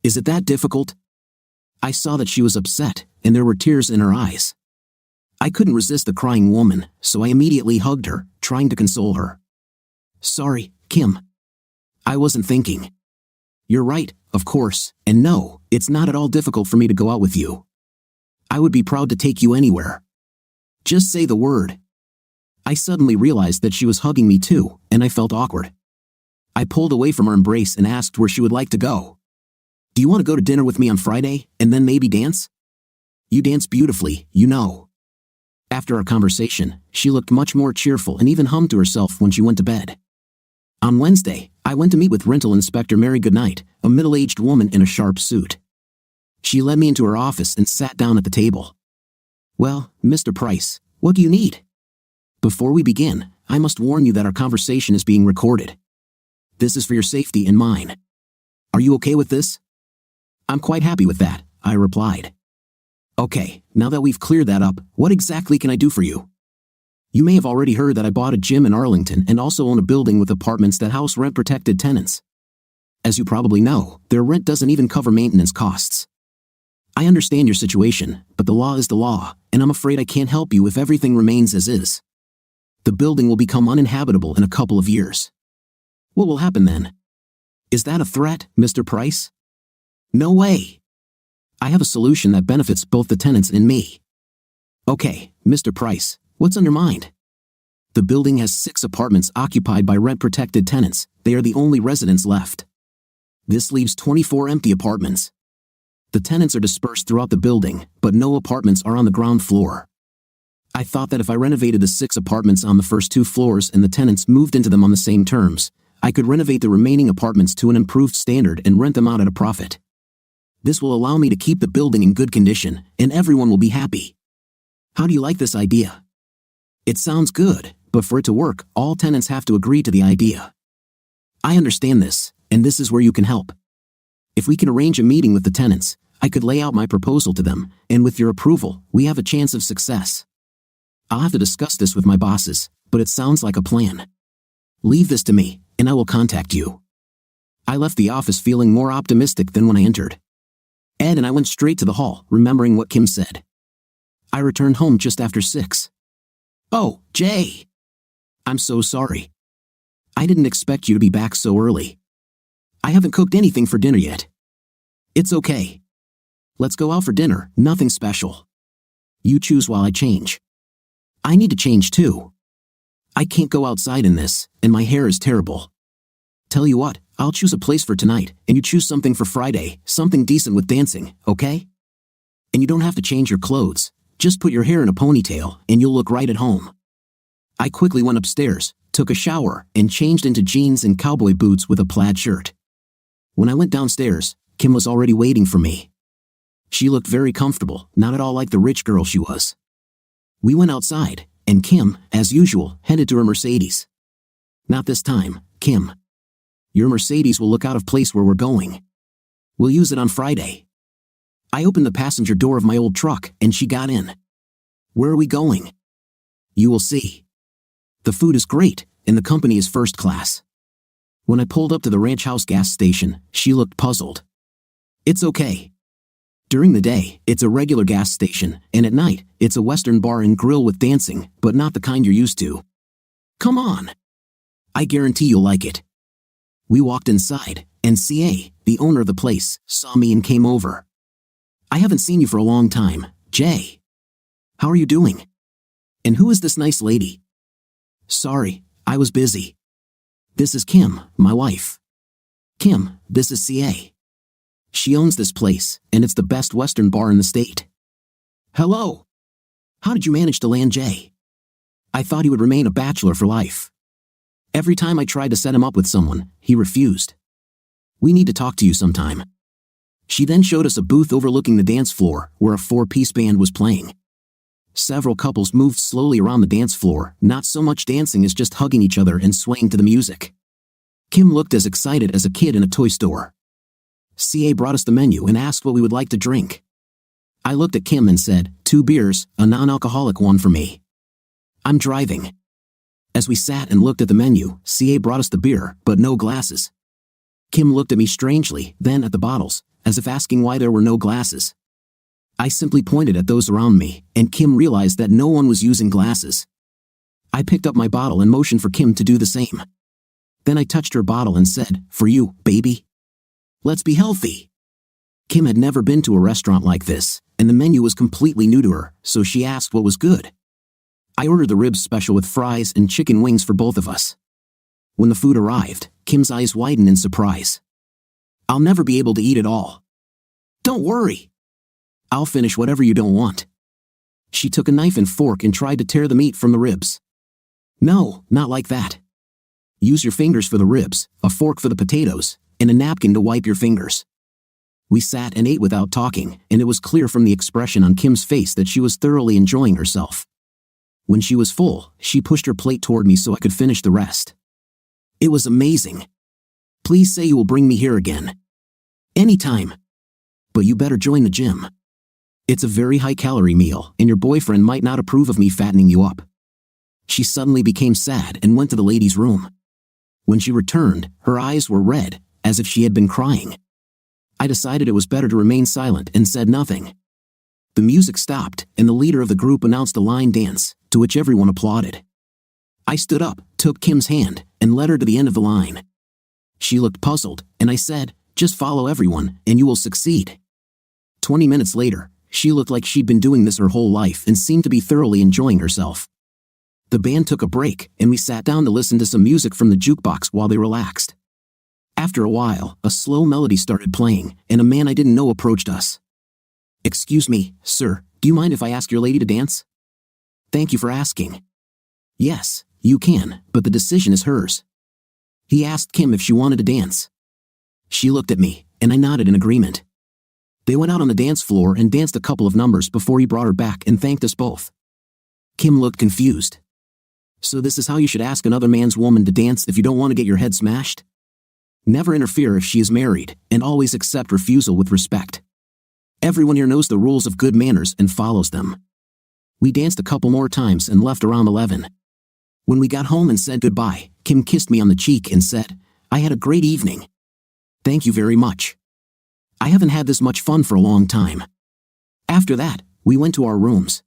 Is it that difficult?" I saw that she was upset, and there were tears in her eyes. I couldn't resist the crying woman, so I immediately hugged her, trying to console her. "Sorry, Kim. I wasn't thinking. You're right, of course, and no, it's not at all difficult for me to go out with you. I would be proud to take you anywhere. Just say the word." I suddenly realized that she was hugging me too, and I felt awkward. I pulled away from her embrace and asked where she would like to go. "Do you want to go to dinner with me on Friday, and then maybe dance? You dance beautifully, you know." After our conversation, she looked much more cheerful and even hummed to herself when she went to bed. On Wednesday, I went to meet with Rental Inspector Mary Goodnight, a middle-aged woman in a sharp suit. She led me into her office and sat down at the table. "Well, Mr. Price, what do you need?" "Before we begin, I must warn you that our conversation is being recorded. This is for your safety and mine. Are you okay with this?" "I'm quite happy with that," I replied. "Okay, now that we've cleared that up, what exactly can I do for you? You may have already heard that I bought a gym in Arlington and also own a building with apartments that house rent-protected tenants. As you probably know, their rent doesn't even cover maintenance costs. I understand your situation, but the law is the law, and I'm afraid I can't help you if everything remains as is. The building will become uninhabitable in a couple of years. What will happen then? Is that a threat, Mr. Price?" "No way. I have a solution that benefits both the tenants and me." "Okay, Mr. Price, what's on your mind?" "The building has 6 apartments occupied by rent-protected tenants. They are the only residents left. This leaves 24 empty apartments. The tenants are dispersed throughout the building, but no apartments are on the ground floor. I thought that if I renovated the 6 apartments on the first 2 floors and the tenants moved into them on the same terms, I could renovate the remaining apartments to an improved standard and rent them out at a profit. This will allow me to keep the building in good condition, and everyone will be happy. How do you like this idea?" "It sounds good, but for it to work, all tenants have to agree to the idea." "I understand this, and this is where you can help. If we can arrange a meeting with the tenants, I could lay out my proposal to them, and with your approval, we have a chance of success. I'll have to discuss this with my bosses, but it sounds like a plan. Leave this to me, and I will contact you." I left the office feeling more optimistic than when I entered. Ed and I went straight to the hall, remembering what Kim said. I returned home just after 6. Oh, Jay! I'm so sorry. I didn't expect you to be back so early. I haven't cooked anything for dinner yet. It's okay. Let's go out for dinner, nothing special. You choose while I change. I need to change too. I can't go outside in this, and my hair is terrible. Tell you what, I'll choose a place for tonight, and you choose something for Friday, something decent with dancing, okay? And you don't have to change your clothes. Just put your hair in a ponytail, and you'll look right at home. I quickly went upstairs, took a shower, and changed into jeans and cowboy boots with a plaid shirt. When I went downstairs, Kim was already waiting for me. She looked very comfortable, not at all like the rich girl she was. We went outside, and Kim, as usual, headed to her Mercedes. Not this time, Kim. Your Mercedes will look out of place where we're going. We'll use it on Friday. I opened the passenger door of my old truck, and she got in. Where are we going? You will see. The food is great, and the company is first class. When I pulled up to the ranch house gas station, she looked puzzled. It's okay. During the day, it's a regular gas station, and at night, it's a Western bar and grill with dancing, but not the kind you're used to. Come on. I guarantee you'll like it. We walked inside, and CA, the owner of the place, saw me and came over. I haven't seen you for a long time, Jay. How are you doing? And who is this nice lady? Sorry, I was busy. This is Kim, my wife. Kim, this is CA. She owns this place, and it's the best Western bar in the state. Hello. How did you manage to land Jay? I thought he would remain a bachelor for life. Every time I tried to set him up with someone, he refused. We need to talk to you sometime. She then showed us a booth overlooking the dance floor, where a 4-piece band was playing. Several couples moved slowly around the dance floor, not so much dancing as just hugging each other and swaying to the music. Kim looked as excited as a kid in a toy store. CA brought us the menu and asked what we would like to drink. I looked at Kim and said, 2 beers, a non-alcoholic one for me. I'm driving. As we sat and looked at the menu, CA brought us the beer, but no glasses. Kim looked at me strangely, then at the bottles, as if asking why there were no glasses. I simply pointed at those around me, and Kim realized that no one was using glasses. I picked up my bottle and motioned for Kim to do the same. Then I touched her bottle and said, for you, baby. Let's be healthy. Kim had never been to a restaurant like this, and the menu was completely new to her, so she asked what was good. I ordered the ribs special with fries and chicken wings for both of us. When the food arrived, Kim's eyes widened in surprise. I'll never be able to eat it all. Don't worry. I'll finish whatever you don't want. She took a knife and fork and tried to tear the meat from the ribs. No, not like that. Use your fingers for the ribs, a fork for the potatoes, and a napkin to wipe your fingers. We sat and ate without talking, and it was clear from the expression on Kim's face that she was thoroughly enjoying herself. When she was full, she pushed her plate toward me so I could finish the rest. It was amazing. Please say you will bring me here again. Anytime. But you better join the gym. It's a very high-calorie meal, and your boyfriend might not approve of me fattening you up. She suddenly became sad and went to the ladies' room. When she returned, her eyes were red, as if she had been crying. I decided it was better to remain silent and said nothing. The music stopped, and the leader of the group announced a line dance, to which everyone applauded. I stood up, took Kim's hand, and led her to the end of the line. She looked puzzled, and I said, just follow everyone, and you will succeed. 20 minutes later, she looked like she'd been doing this her whole life and seemed to be thoroughly enjoying herself. The band took a break, and we sat down to listen to some music from the jukebox while they relaxed. After a while, a slow melody started playing, and a man I didn't know approached us. Excuse me, sir, do you mind if I ask your lady to dance? Thank you for asking. Yes, you can, but the decision is hers. He asked Kim if she wanted to dance. She looked at me, and I nodded in agreement. They went out on the dance floor and danced a couple of numbers before he brought her back and thanked us both. Kim looked confused. So this is how you should ask another man's woman to dance if you don't want to get your head smashed? Never interfere if she is married, and always accept refusal with respect. Everyone here knows the rules of good manners and follows them. We danced a couple more times and left around 11. When we got home and said goodbye, Kim kissed me on the cheek and said, I had a great evening. Thank you very much. I haven't had this much fun for a long time. After that, we went to our rooms.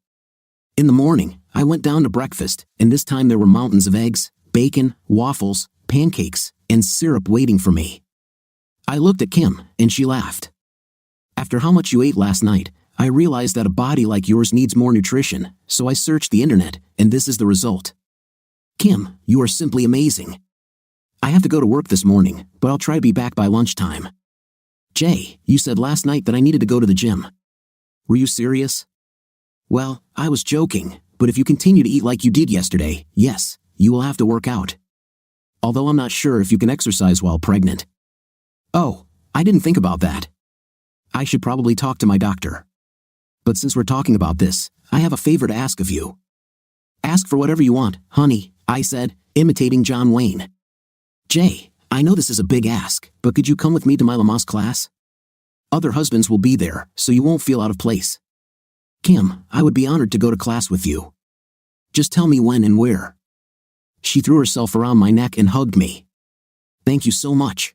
In the morning, I went down to breakfast, and this time there were mountains of eggs, bacon, waffles, pancakes, and syrup waiting for me. I looked at Kim, and she laughed. After how much you ate last night, I realized that a body like yours needs more nutrition, so I searched the internet, and this is the result. Kim, you are simply amazing. I have to go to work this morning, but I'll try to be back by lunchtime. Jay, you said last night that I needed to go to the gym. Were you serious? Well, I was joking, but if you continue to eat like you did yesterday, yes, you will have to work out. Although I'm not sure if you can exercise while pregnant. Oh, I didn't think about that. I should probably talk to my doctor. But since we're talking about this, I have a favor to ask of you. Ask for whatever you want, honey, I said, imitating John Wayne. Jay, I know this is a big ask, but could you come with me to my Lamaze class? Other husbands will be there, so you won't feel out of place. Kim, I would be honored to go to class with you. Just tell me when and where. She threw herself around my neck and hugged me. Thank you so much.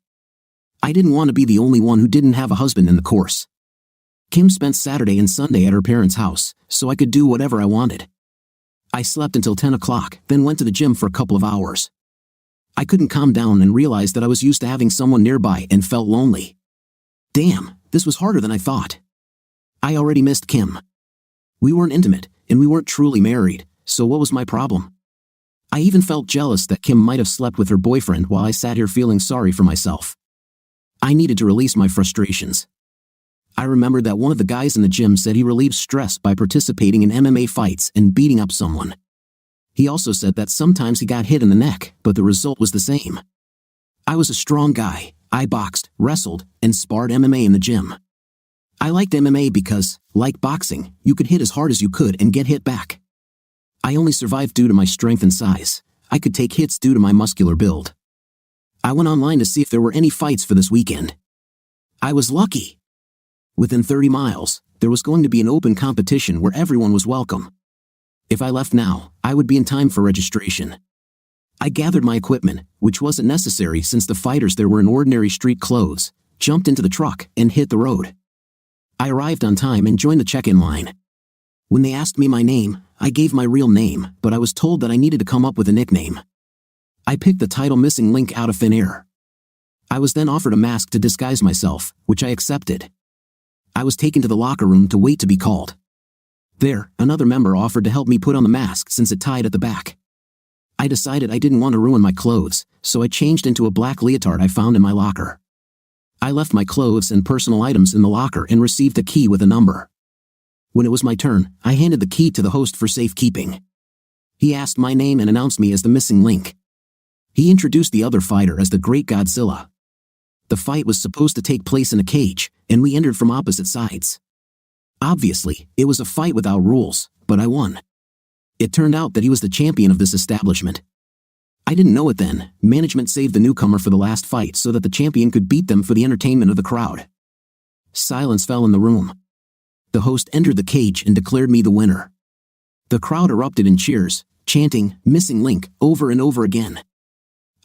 I didn't want to be the only one who didn't have a husband in the course. Kim spent Saturday and Sunday at her parents' house, so I could do whatever I wanted. I slept until 10 o'clock, then went to the gym for a couple of hours. I couldn't calm down and realized that I was used to having someone nearby and felt lonely. Damn, this was harder than I thought. I already missed Kim. We weren't intimate, and we weren't truly married, so what was my problem? I even felt jealous that Kim might have slept with her boyfriend while I sat here feeling sorry for myself. I needed to release my frustrations. I remembered that one of the guys in the gym said he relieves stress by participating in MMA fights and beating up someone. He also said that sometimes he got hit in the neck, but the result was the same. I was a strong guy. I boxed, wrestled, and sparred MMA in the gym. I liked MMA because, like boxing, you could hit as hard as you could and get hit back. I only survived due to my strength and size. I could take hits due to my muscular build. I went online to see if there were any fights for this weekend. I was lucky. Within 30 miles, there was going to be an open competition where everyone was welcome. If I left now, I would be in time for registration. I gathered my equipment, which wasn't necessary since the fighters there were in ordinary street clothes, jumped into the truck, and hit the road. I arrived on time and joined the check-in line. When they asked me my name, I gave my real name, but I was told that I needed to come up with a nickname. I picked the title Missing Link out of thin air. I was then offered a mask to disguise myself, which I accepted. I was taken to the locker room to wait to be called. There, another member offered to help me put on the mask since it tied at the back. I decided I didn't want to ruin my clothes, so I changed into a black leotard I found in my locker. I left my clothes and personal items in the locker and received a key with a number. When it was my turn, I handed the key to the host for safekeeping. He asked my name and announced me as the missing link. He introduced the other fighter as the Great Godzilla. The fight was supposed to take place in a cage, and we entered from opposite sides. Obviously, it was a fight without rules, but I won. It turned out that he was the champion of this establishment. I didn't know it then. Management saved the newcomer for the last fight so that the champion could beat them for the entertainment of the crowd. Silence fell in the room. The host entered the cage and declared me the winner. The crowd erupted in cheers, chanting, "Missing Link," over and over again.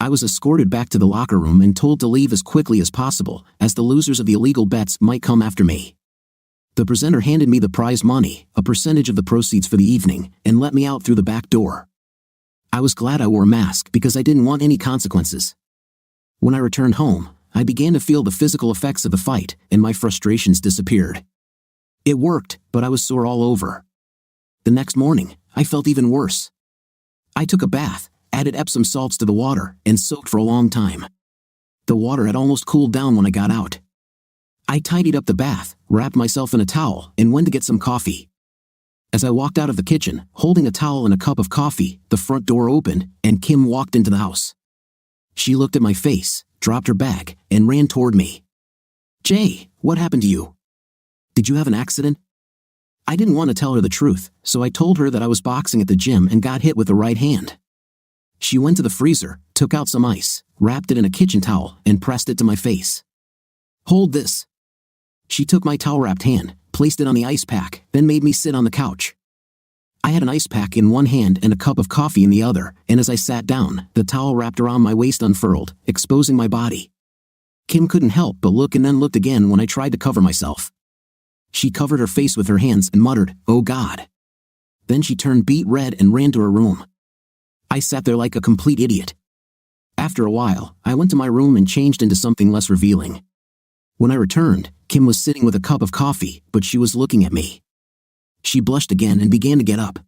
I was escorted back to the locker room and told to leave as quickly as possible, as the losers of the illegal bets might come after me. The presenter handed me the prize money, a percentage of the proceeds for the evening, and let me out through the back door. I was glad I wore a mask because I didn't want any consequences. When I returned home, I began to feel the physical effects of the fight, and my frustrations disappeared. It worked, but I was sore all over. The next morning, I felt even worse. I took a bath, added Epsom salts to the water, and soaked for a long time. The water had almost cooled down when I got out. I tidied up the bath, wrapped myself in a towel, and went to get some coffee. As I walked out of the kitchen, holding a towel and a cup of coffee, the front door opened, and Kim walked into the house. She looked at my face, dropped her bag, and ran toward me. "Jay, what happened to you? Did you have an accident?" I didn't want to tell her the truth, so I told her that I was boxing at the gym and got hit with the right hand. She went to the freezer, took out some ice, wrapped it in a kitchen towel, and pressed it to my face. "Hold this." She took my towel-wrapped hand, placed it on the ice pack, then made me sit on the couch. I had an ice pack in one hand and a cup of coffee in the other, and as I sat down, the towel wrapped around my waist unfurled, exposing my body. Kim couldn't help but look and then looked again when I tried to cover myself. She covered her face with her hands and muttered, "Oh God." Then she turned beet red and ran to her room. I sat there like a complete idiot. After a while, I went to my room and changed into something less revealing. When I returned, Kim was sitting with a cup of coffee, but she was looking at me. She blushed again and began to get up.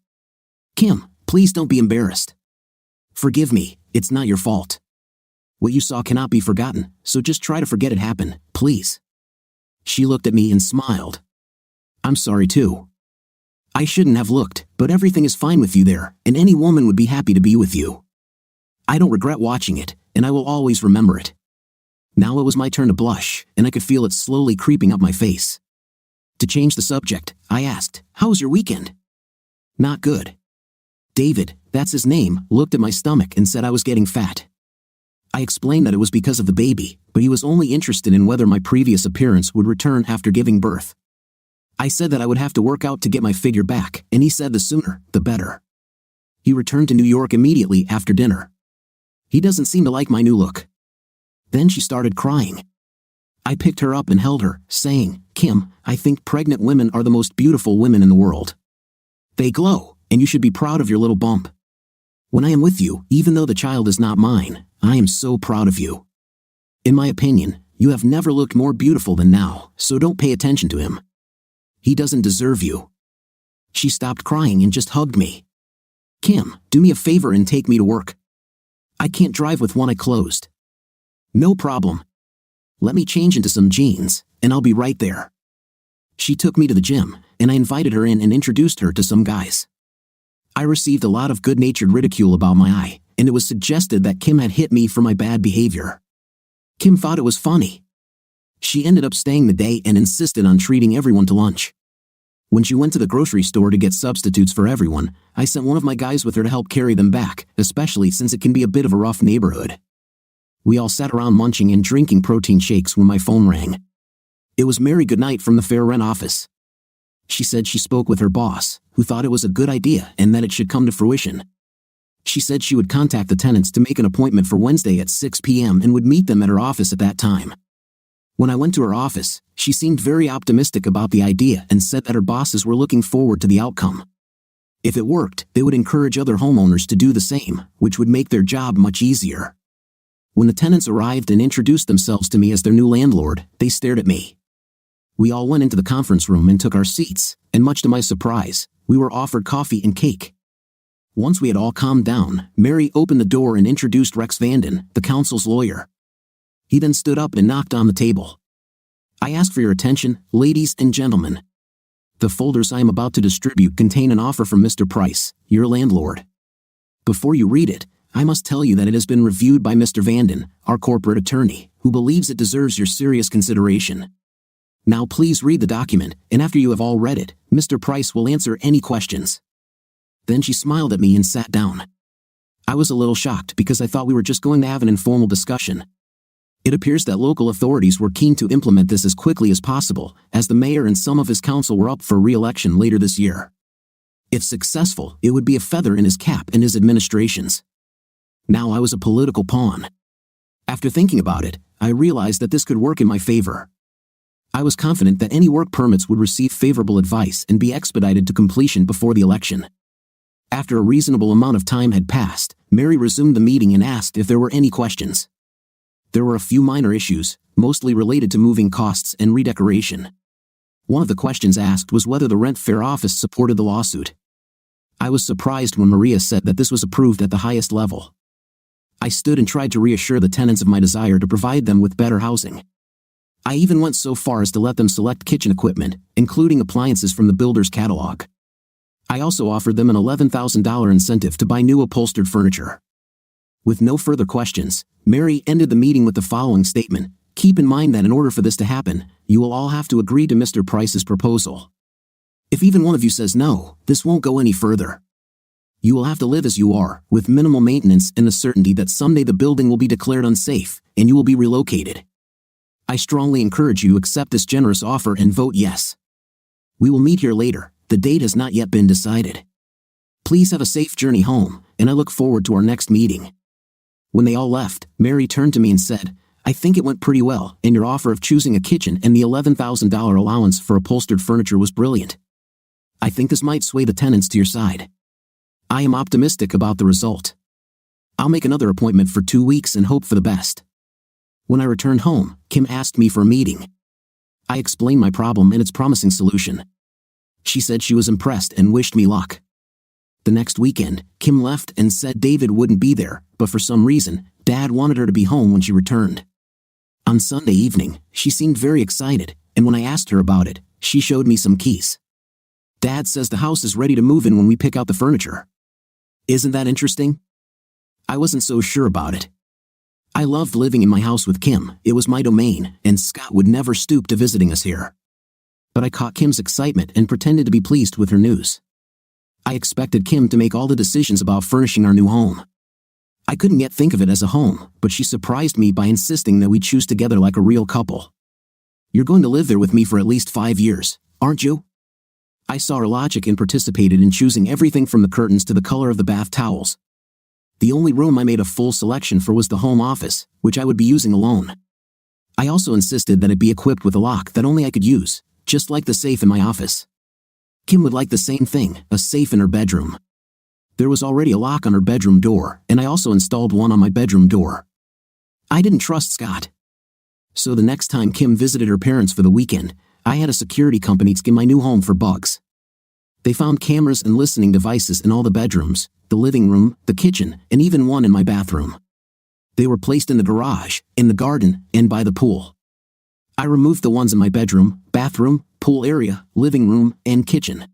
"Kim, please don't be embarrassed. Forgive me, it's not your fault. What you saw cannot be forgotten, so just try to forget it happened, please." She looked at me and smiled. "I'm sorry too. I shouldn't have looked, but everything is fine with you there, and any woman would be happy to be with you. I don't regret watching it, and I will always remember it." Now it was my turn to blush, and I could feel it slowly creeping up my face. To change the subject, I asked, "How was your weekend?" "Not good." David, that's his name, looked at my stomach and said I was getting fat. I explained that it was because of the baby, but he was only interested in whether my previous appearance would return after giving birth. I said that I would have to work out to get my figure back, and he said the sooner, the better. He returned to New York immediately after dinner. He doesn't seem to like my new look. Then she started crying. I picked her up and held her, saying, "Kim, I think pregnant women are the most beautiful women in the world. They glow, and you should be proud of your little bump. When I am with you, even though the child is not mine, I am so proud of you. In my opinion, you have never looked more beautiful than now, so don't pay attention to him. He doesn't deserve you." She stopped crying and just hugged me. "Kim, do me a favor and take me to work. I can't drive with one eye closed." "No problem. Let me change into some jeans, and I'll be right there." She took me to the gym, and I invited her in and introduced her to some guys. I received a lot of good-natured ridicule about my eye, and it was suggested that Kim had hit me for my bad behavior. Kim thought it was funny. She ended up staying the day and insisted on treating everyone to lunch. When she went to the grocery store to get substitutes for everyone, I sent one of my guys with her to help carry them back, especially since it can be a bit of a rough neighborhood. We all sat around munching and drinking protein shakes when my phone rang. It was Mary Goodnight from the fair rent office. She said she spoke with her boss, who thought it was a good idea and that it should come to fruition. She said she would contact the tenants to make an appointment for Wednesday at 6 p.m. and would meet them at her office at that time. When I went to her office, she seemed very optimistic about the idea and said that her bosses were looking forward to the outcome. If it worked, they would encourage other homeowners to do the same, which would make their job much easier. When the tenants arrived and introduced themselves to me as their new landlord, they stared at me. We all went into the conference room and took our seats, and much to my surprise, we were offered coffee and cake. Once we had all calmed down, Mary opened the door and introduced Rex Vanden, the council's lawyer. He then stood up and knocked on the table. "I ask for your attention, ladies and gentlemen. The folders I am about to distribute contain an offer from Mr. Price, your landlord. Before you read it, I must tell you that it has been reviewed by Mr. Vanden, our corporate attorney, who believes it deserves your serious consideration. Now please read the document, and after you have all read it, Mr. Price will answer any questions." Then she smiled at me and sat down. I was a little shocked because I thought we were just going to have an informal discussion. It appears that local authorities were keen to implement this as quickly as possible, as the mayor and some of his council were up for re-election later this year. If successful, it would be a feather in his cap and his administration's. Now I was a political pawn. After thinking about it, I realized that this could work in my favor. I was confident that any work permits would receive favorable advice and be expedited to completion before the election. After a reasonable amount of time had passed, Mary resumed the meeting and asked if there were any questions. There were a few minor issues, mostly related to moving costs and redecoration. One of the questions asked was whether the rent fair office supported the lawsuit. I was surprised when Maria said that this was approved at the highest level. I stood and tried to reassure the tenants of my desire to provide them with better housing. I even went so far as to let them select kitchen equipment, including appliances from the builder's catalog. I also offered them an $11,000 incentive to buy new upholstered furniture. With no further questions, Mary ended the meeting with the following statement: "Keep in mind that in order for this to happen, you will all have to agree to Mr. Price's proposal. If even one of you says no, this won't go any further. You will have to live as you are, with minimal maintenance and the certainty that someday the building will be declared unsafe, and you will be relocated. I strongly encourage you to accept this generous offer and vote yes. We will meet here later. The date has not yet been decided. Please have a safe journey home, and I look forward to our next meeting." When they all left, Mary turned to me and said, "I think it went pretty well, and your offer of choosing a kitchen and the $11,000 allowance for upholstered furniture was brilliant. I think this might sway the tenants to your side. I am optimistic about the result. I'll make another appointment for 2 weeks and hope for the best. When I returned home, Kim asked me for a meeting. I explained my problem and its promising solution. She said she was impressed and wished me luck. The next weekend, Kim left and said David wouldn't be there, but for some reason, Dad wanted her to be home when she returned. On Sunday evening, she seemed very excited, and when I asked her about it, she showed me some keys. Dad says the house is ready to move in when we pick out the furniture. Isn't that interesting? I wasn't so sure about it. I loved living in my house with Kim, it was my domain, and Scott would never stoop to visiting us here. But I caught Kim's excitement and pretended to be pleased with her news. I expected Kim to make all the decisions about furnishing our new home. I couldn't yet think of it as a home, but she surprised me by insisting that we choose together like a real couple. You're going to live there with me for at least 5 years, aren't you? I saw her logic and participated in choosing everything from the curtains to the color of the bath towels. The only room I made a full selection for was the home office, which I would be using alone. I also insisted that it be equipped with a lock that only I could use, just like the safe in my office. Kim would like the same thing, a safe in her bedroom. There was already a lock on her bedroom door, and I also installed one on my bedroom door. I didn't trust Scott. So the next time Kim visited her parents for the weekend, I had a security company scan my new home for bugs. They found cameras and listening devices in all the bedrooms, the living room, the kitchen, and even one in my bathroom. They were placed in the garage, in the garden, and by the pool. I removed the ones in my bedroom, bathroom, pool area, living room, and kitchen.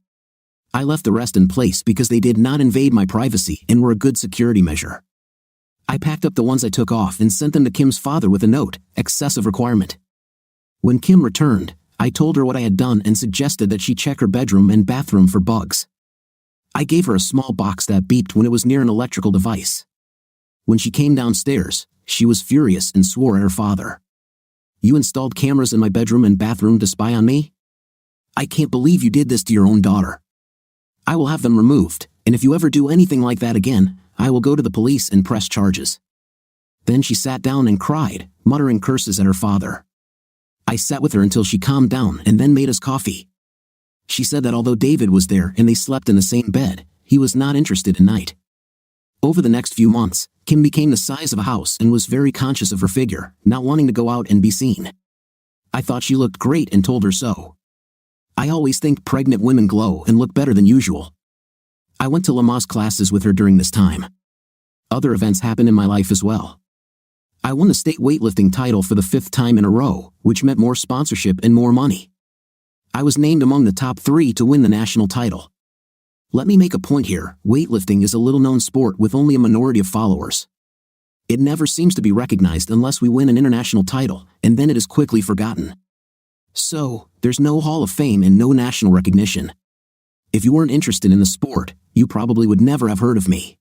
I left the rest in place because they did not invade my privacy and were a good security measure. I packed up the ones I took off and sent them to Kim's father with a note, excessive requirement. When Kim returned, I told her what I had done and suggested that she check her bedroom and bathroom for bugs. I gave her a small box that beeped when it was near an electrical device. When she came downstairs, she was furious and swore at her father. You installed cameras in my bedroom and bathroom to spy on me? I can't believe you did this to your own daughter. I will have them removed, and if you ever do anything like that again, I will go to the police and press charges. Then she sat down and cried, muttering curses at her father. I sat with her until she calmed down and then made us coffee. She said that although David was there and they slept in the same bed, he was not interested in night. Over the next few months, Kim became the size of a house and was very conscious of her figure, not wanting to go out and be seen. I thought she looked great and told her so. I always think pregnant women glow and look better than usual. I went to Lamaze classes with her during this time. Other events happened in my life as well. I won the state weightlifting title for the 5th time in a row, which meant more sponsorship and more money. I was named among the top 3 to win the national title. Let me make a point here, weightlifting is a little-known sport with only a minority of followers. It never seems to be recognized unless we win an international title, and then it is quickly forgotten. So, there's no Hall of Fame and no national recognition. If you weren't interested in the sport, you probably would never have heard of me.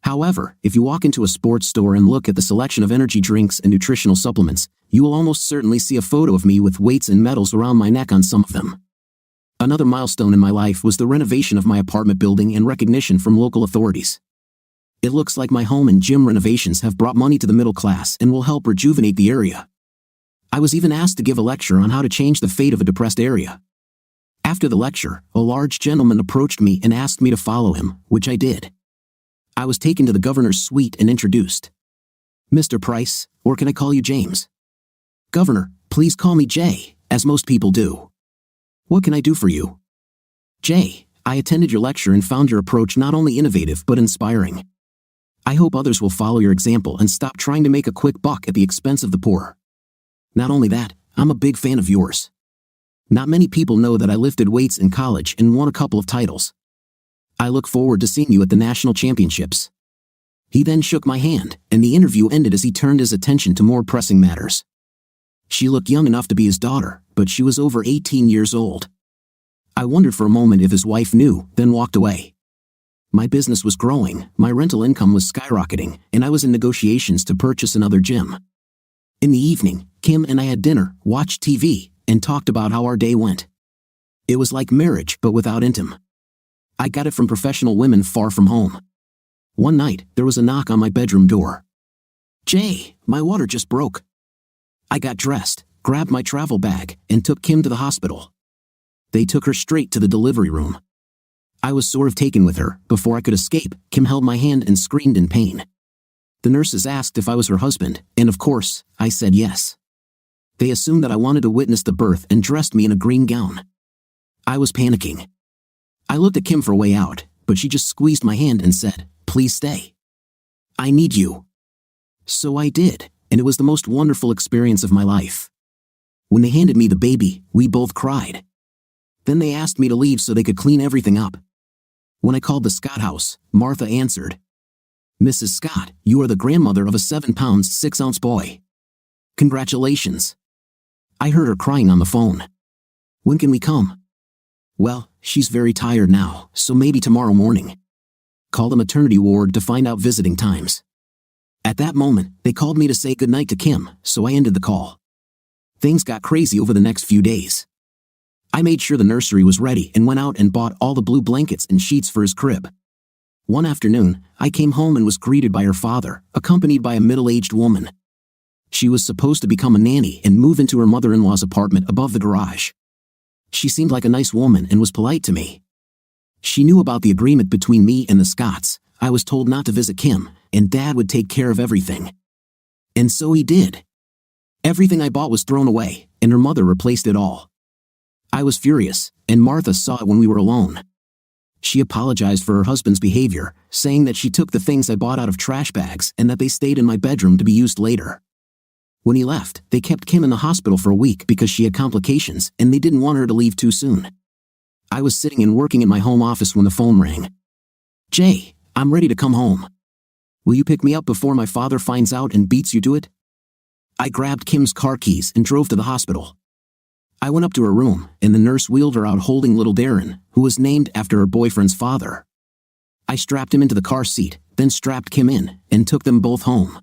However, if you walk into a sports store and look at the selection of energy drinks and nutritional supplements, you will almost certainly see a photo of me with weights and medals around my neck on some of them. Another milestone in my life was the renovation of my apartment building and recognition from local authorities. It looks like my home and gym renovations have brought money to the middle class and will help rejuvenate the area. I was even asked to give a lecture on how to change the fate of a depressed area. After the lecture, a large gentleman approached me and asked me to follow him, which I did. I was taken to the governor's suite and introduced. Mr. Price, or can I call you James? Governor, please call me Jay, as most people do. What can I do for you? Jay, I attended your lecture and found your approach not only innovative but inspiring. I hope others will follow your example and stop trying to make a quick buck at the expense of the poor. Not only that, I'm a big fan of yours. Not many people know that I lifted weights in college and won a couple of titles. I look forward to seeing you at the national championships. He then shook my hand, and the interview ended as he turned his attention to more pressing matters. She looked young enough to be his daughter, but she was over 18 years old. I wondered for a moment if his wife knew, then walked away. My business was growing, my rental income was skyrocketing, and I was in negotiations to purchase another gym. In the evening, Kim and I had dinner, watched TV, and talked about how our day went. It was like marriage, but without intim. I got it from professional women far from home. One night, there was a knock on my bedroom door. Jay, my water just broke. I got dressed, grabbed my travel bag, and took Kim to the hospital. They took her straight to the delivery room. I was sort of taken with her. Before I could escape, Kim held my hand and screamed in pain. The nurses asked if I was her husband, and of course, I said yes. They assumed that I wanted to witness the birth and dressed me in a green gown. I was panicking. I looked at Kim for a way out, but she just squeezed my hand and said, "Please stay. I need you." So I did, and it was the most wonderful experience of my life. When they handed me the baby, we both cried. Then they asked me to leave so they could clean everything up. When I called the Scott house, Martha answered. "Mrs. Scott, you are the grandmother of a 7-pound 6-ounce boy. Congratulations." I heard her crying on the phone. "When can we come?" "Well, she's very tired now, so maybe tomorrow morning. Call the maternity ward to find out visiting times." At that moment, they called me to say goodnight to Kim, so I ended the call. Things got crazy over the next few days. I made sure the nursery was ready and went out and bought all the blue blankets and sheets for his crib. One afternoon, I came home and was greeted by her father, accompanied by a middle-aged woman. She was supposed to become a nanny and move into her mother-in-law's apartment above the garage. She seemed like a nice woman and was polite to me. She knew about the agreement between me and the Scotts. I was told not to visit Kim, and Dad would take care of everything. And so he did. Everything I bought was thrown away, and her mother replaced it all. I was furious, and Martha saw it when we were alone. She apologized for her husband's behavior, saying that she took the things I bought out of trash bags and that they stayed in my bedroom to be used later. When he left, they kept Kim in the hospital for a week because she had complications and they didn't want her to leave too soon. I was sitting and working in my home office when the phone rang. "Jay, I'm ready to come home. Will you pick me up before my father finds out and beats you to it?" I grabbed Kim's car keys and drove to the hospital. I went up to her room, and the nurse wheeled her out holding little Darren, who was named after her boyfriend's father. I strapped him into the car seat, then strapped Kim in, and took them both home.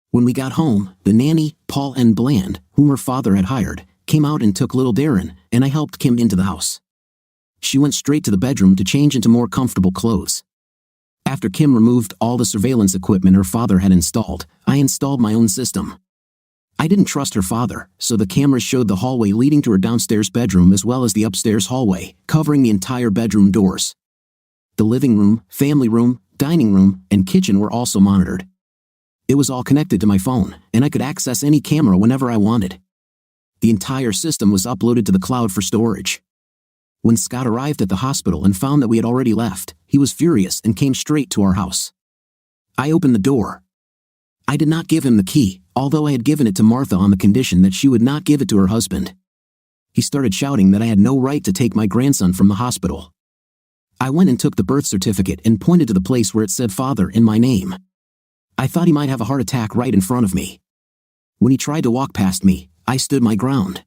When we got home, the nanny, Paul and Bland, whom her father had hired, came out and took little Darren, and I helped Kim into the house. She went straight to the bedroom to change into more comfortable clothes. After Kim removed all the surveillance equipment her father had installed, I installed my own system. I didn't trust her father, so the cameras showed the hallway leading to her downstairs bedroom as well as the upstairs hallway, covering the entire bedroom doors. The living room, family room, dining room, and kitchen were also monitored. It was all connected to my phone, and I could access any camera whenever I wanted. The entire system was uploaded to the cloud for storage. When Scott arrived at the hospital and found that we had already left, he was furious and came straight to our house. I opened the door. I did not give him the key, although I had given it to Martha on the condition that she would not give it to her husband. He started shouting that I had no right to take my grandson from the hospital. I went and took the birth certificate and pointed to the place where it said father in my name. I thought he might have a heart attack right in front of me. When he tried to walk past me, I stood my ground.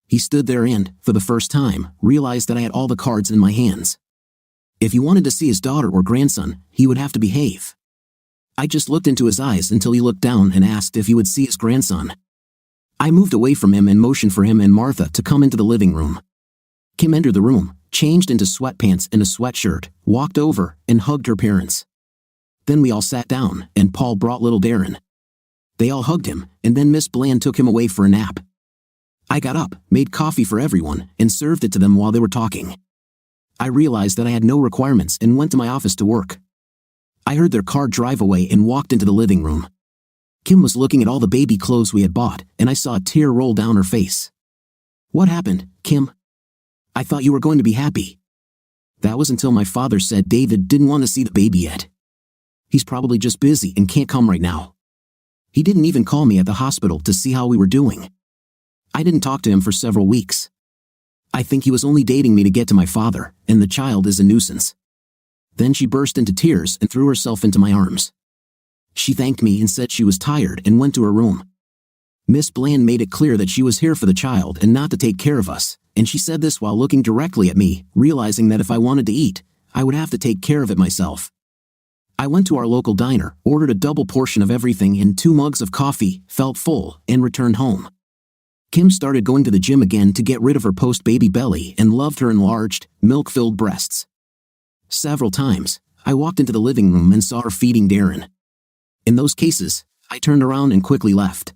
He stood there and, for the first time, realized that I had all the cards in my hands. If he wanted to see his daughter or grandson, he would have to behave. I just looked into his eyes until he looked down and asked if he would see his grandson. I moved away from him and motioned for him and Martha to come into the living room. Kim entered the room, changed into sweatpants and a sweatshirt, walked over, and hugged her parents. Then we all sat down, and Paul brought little Darren. They all hugged him, and then Miss Bland took him away for a nap. I got up, made coffee for everyone, and served it to them while they were talking. I realized that I had no requirements and went to my office to work. I heard their car drive away and walked into the living room. Kim was looking at all the baby clothes we had bought, and I saw a tear roll down her face. "What happened, Kim? I thought you were going to be happy." That was until my father said David didn't want to see the baby yet. He's probably just busy and can't come right now. He didn't even call me at the hospital to see how we were doing. I didn't talk to him for several weeks. I think he was only dating me to get to my father, and the child is a nuisance. Then she burst into tears and threw herself into my arms. She thanked me and said she was tired and went to her room. Miss Bland made it clear that she was here for the child and not to take care of us, and she said this while looking directly at me, realizing that if I wanted to eat, I would have to take care of it myself. I went to our local diner, ordered a double portion of everything and 2 mugs of coffee, felt full, and returned home. Kim started going to the gym again to get rid of her post-baby belly and loved her enlarged, milk-filled breasts. Several times, I walked into the living room and saw her feeding Darren. In those cases, I turned around and quickly left.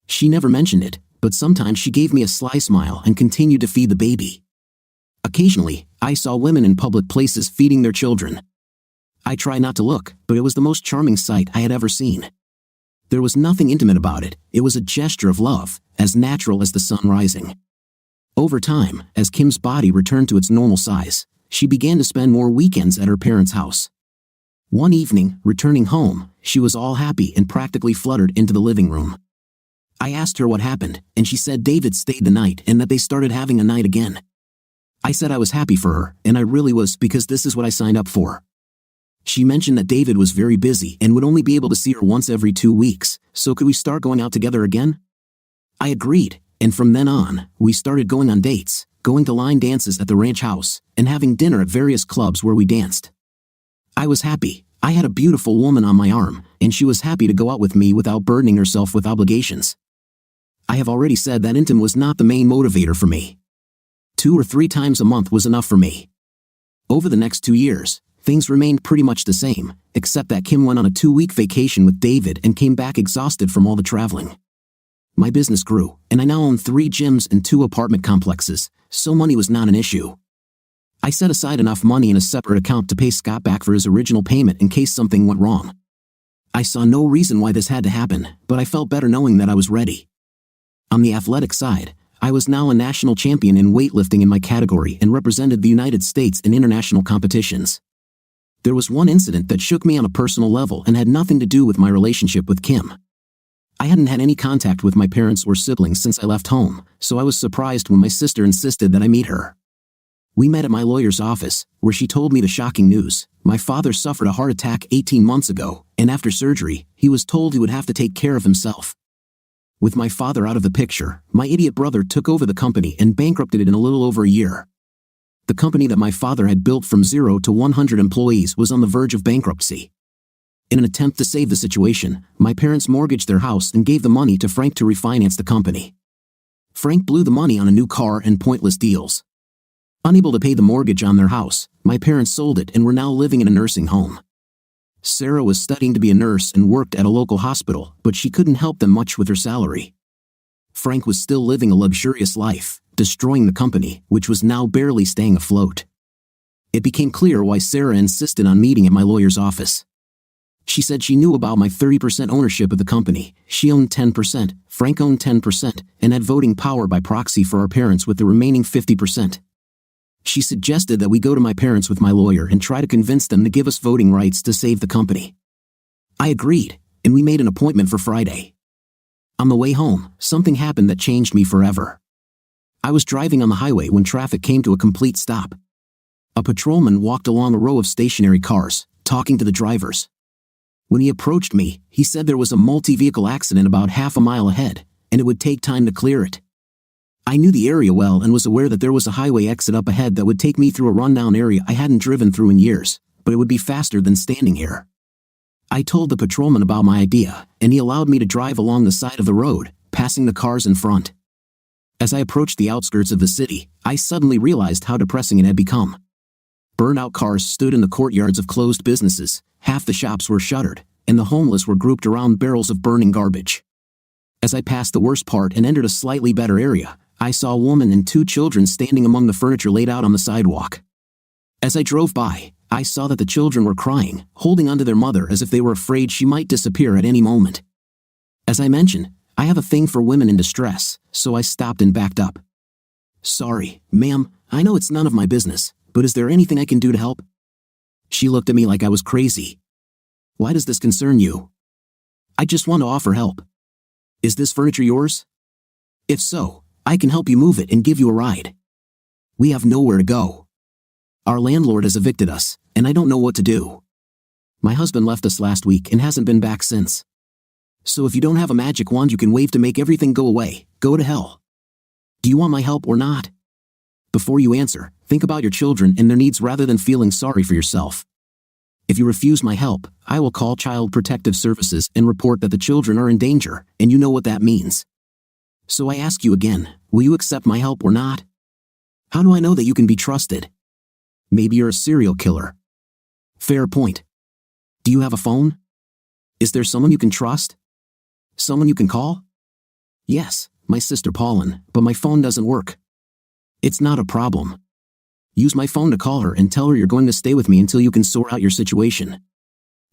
She never mentioned it, but sometimes she gave me a sly smile and continued to feed the baby. Occasionally, I saw women in public places feeding their children. I tried not to look, but it was the most charming sight I had ever seen. There was nothing intimate about it. It was a gesture of love, as natural as the sun rising. Over time, as Kim's body returned to its normal size, she began to spend more weekends at her parents' house. One evening, returning home, she was all happy and practically fluttered into the living room. I asked her what happened, and she said David stayed the night and that they started having a night again. I said I was happy for her, and I really was, because this is what I signed up for. She mentioned that David was very busy and would only be able to see her once every 2 weeks, so could we start going out together again? I agreed, and from then on, we started going on dates, going to line dances at the ranch house, and having dinner at various clubs where we danced. I was happy. I had a beautiful woman on my arm, and she was happy to go out with me without burdening herself with obligations. I have already said that intimacy was not the main motivator for me. 2 or 3 times a month was enough for me. Over the next 2 years, things remained pretty much the same, except that Kim went on a 2-week vacation with David and came back exhausted from all the traveling. My business grew, and I now own 3 gyms and 2 apartment complexes, so money was not an issue. I set aside enough money in a separate account to pay Scott back for his original payment in case something went wrong. I saw no reason why this had to happen, but I felt better knowing that I was ready. On the athletic side, I was now a national champion in weightlifting in my category and represented the United States in international competitions. There was one incident that shook me on a personal level and had nothing to do with my relationship with Kim. I hadn't had any contact with my parents or siblings since I left home, so I was surprised when my sister insisted that I meet her. We met at my lawyer's office, where she told me the shocking news. My father suffered a heart attack 18 months ago, and after surgery, he was told he would have to take care of himself. With my father out of the picture, my idiot brother took over the company and bankrupted it in a little over a year. The company that my father had built from 0 to 100 employees was on the verge of bankruptcy. In an attempt to save the situation, my parents mortgaged their house and gave the money to Frank to refinance the company. Frank blew the money on a new car and pointless deals. Unable to pay the mortgage on their house, my parents sold it and were now living in a nursing home. Sarah was studying to be a nurse and worked at a local hospital, but she couldn't help them much with her salary. Frank was still living a luxurious life, destroying the company, which was now barely staying afloat. It became clear why Sarah insisted on meeting at my lawyer's office. She said she knew about my 30% ownership of the company. She owned 10%, Frank owned 10%, and had voting power by proxy for our parents with the remaining 50%. She suggested that we go to my parents with my lawyer and try to convince them to give us voting rights to save the company. I agreed, and we made an appointment for Friday. On the way home, something happened that changed me forever. I was driving on the highway when traffic came to a complete stop. A patrolman walked along a row of stationary cars, talking to the drivers. When he approached me, he said there was a multi-vehicle accident about half a mile ahead, and it would take time to clear it. I knew the area well and was aware that there was a highway exit up ahead that would take me through a rundown area I hadn't driven through in years, but it would be faster than standing here. I told the patrolman about my idea, and he allowed me to drive along the side of the road, passing the cars in front. As I approached the outskirts of the city, I suddenly realized how depressing it had become. Burnt-out cars stood in the courtyards of closed businesses, half the shops were shuttered, and the homeless were grouped around barrels of burning garbage. As I passed the worst part and entered a slightly better area, I saw a woman and 2 children standing among the furniture laid out on the sidewalk. As I drove by, I saw that the children were crying, holding onto their mother as if they were afraid she might disappear at any moment. As I mentioned, I have a thing for women in distress, so I stopped and backed up. "Sorry, ma'am, I know it's none of my business, but is there anything I can do to help?" She looked at me like I was crazy. "Why does this concern you?" "I just want to offer help." "Is this furniture yours?" "If so, I can help you move it and give you a ride." "We have nowhere to go. Our landlord has evicted us, and I don't know what to do. My husband left us last week and hasn't been back since. So if you don't have a magic wand you can wave to make everything go away, go to hell. Do you want my help or not?" Before you answer, think about your children and their needs rather than feeling sorry for yourself. If you refuse my help, I will call Child Protective Services and report that the children are in danger, and you know what that means. So I ask you again, will you accept my help or not? How do I know that you can be trusted? Maybe you're a serial killer. Fair point. Do you have a phone? Is there someone you can trust? Someone you can call? Yes, my sister Pauline, but my phone doesn't work. It's not a problem. Use my phone to call her and tell her you're going to stay with me until you can sort out your situation.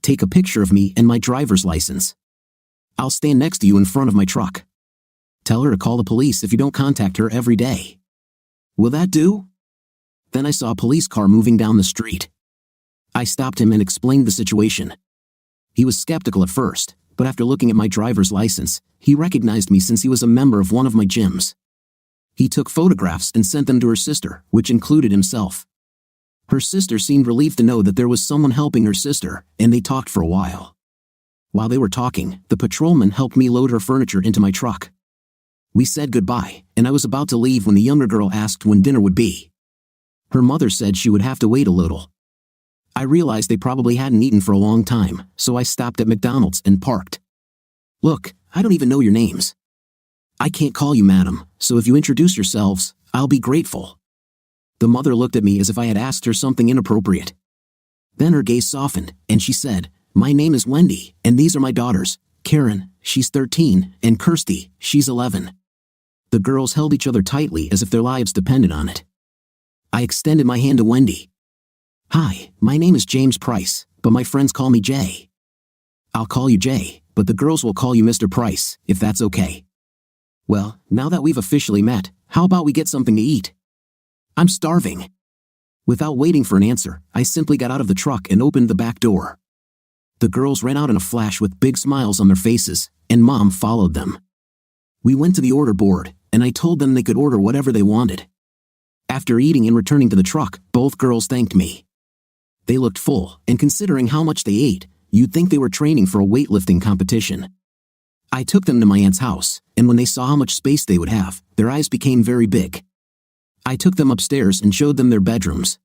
Take a picture of me and my driver's license. I'll stand next to you in front of my truck. Tell her to call the police if you don't contact her every day. Will that do?" Then I saw a police car moving down the street. I stopped him and explained the situation. He was skeptical at first, but after looking at my driver's license, he recognized me since he was a member of one of my gyms. He took photographs and sent them to her sister, which included himself. Her sister seemed relieved to know that there was someone helping her sister, and they talked for a while. While they were talking, the patrolman helped me load her furniture into my truck. We said goodbye, and I was about to leave when the younger girl asked when dinner would be. Her mother said she would have to wait a little. I realized they probably hadn't eaten for a long time, so I stopped at McDonald's and parked. "Look, I don't even know your names. I can't call you madam, so if you introduce yourselves, I'll be grateful." The mother looked at me as if I had asked her something inappropriate. Then her gaze softened, and she said, "My name is Wendy, and these are my daughters, Karen, she's 13, and Kirsty, she's 11. The girls held each other tightly as if their lives depended on it. I extended my hand to Wendy. "Hi, my name is James Price, but my friends call me Jay." "I'll call you Jay, but the girls will call you Mr. Price, if that's okay." "Well, now that we've officially met, how about we get something to eat? I'm starving." Without waiting for an answer, I simply got out of the truck and opened the back door. The girls ran out in a flash with big smiles on their faces, and Mom followed them. We went to the order board, and I told them they could order whatever they wanted. After eating and returning to the truck, both girls thanked me. They looked full, and considering how much they ate, you'd think they were training for a weightlifting competition. I took them to my aunt's house, and when they saw how much space they would have, their eyes became very big. I took them upstairs and showed them their bedrooms.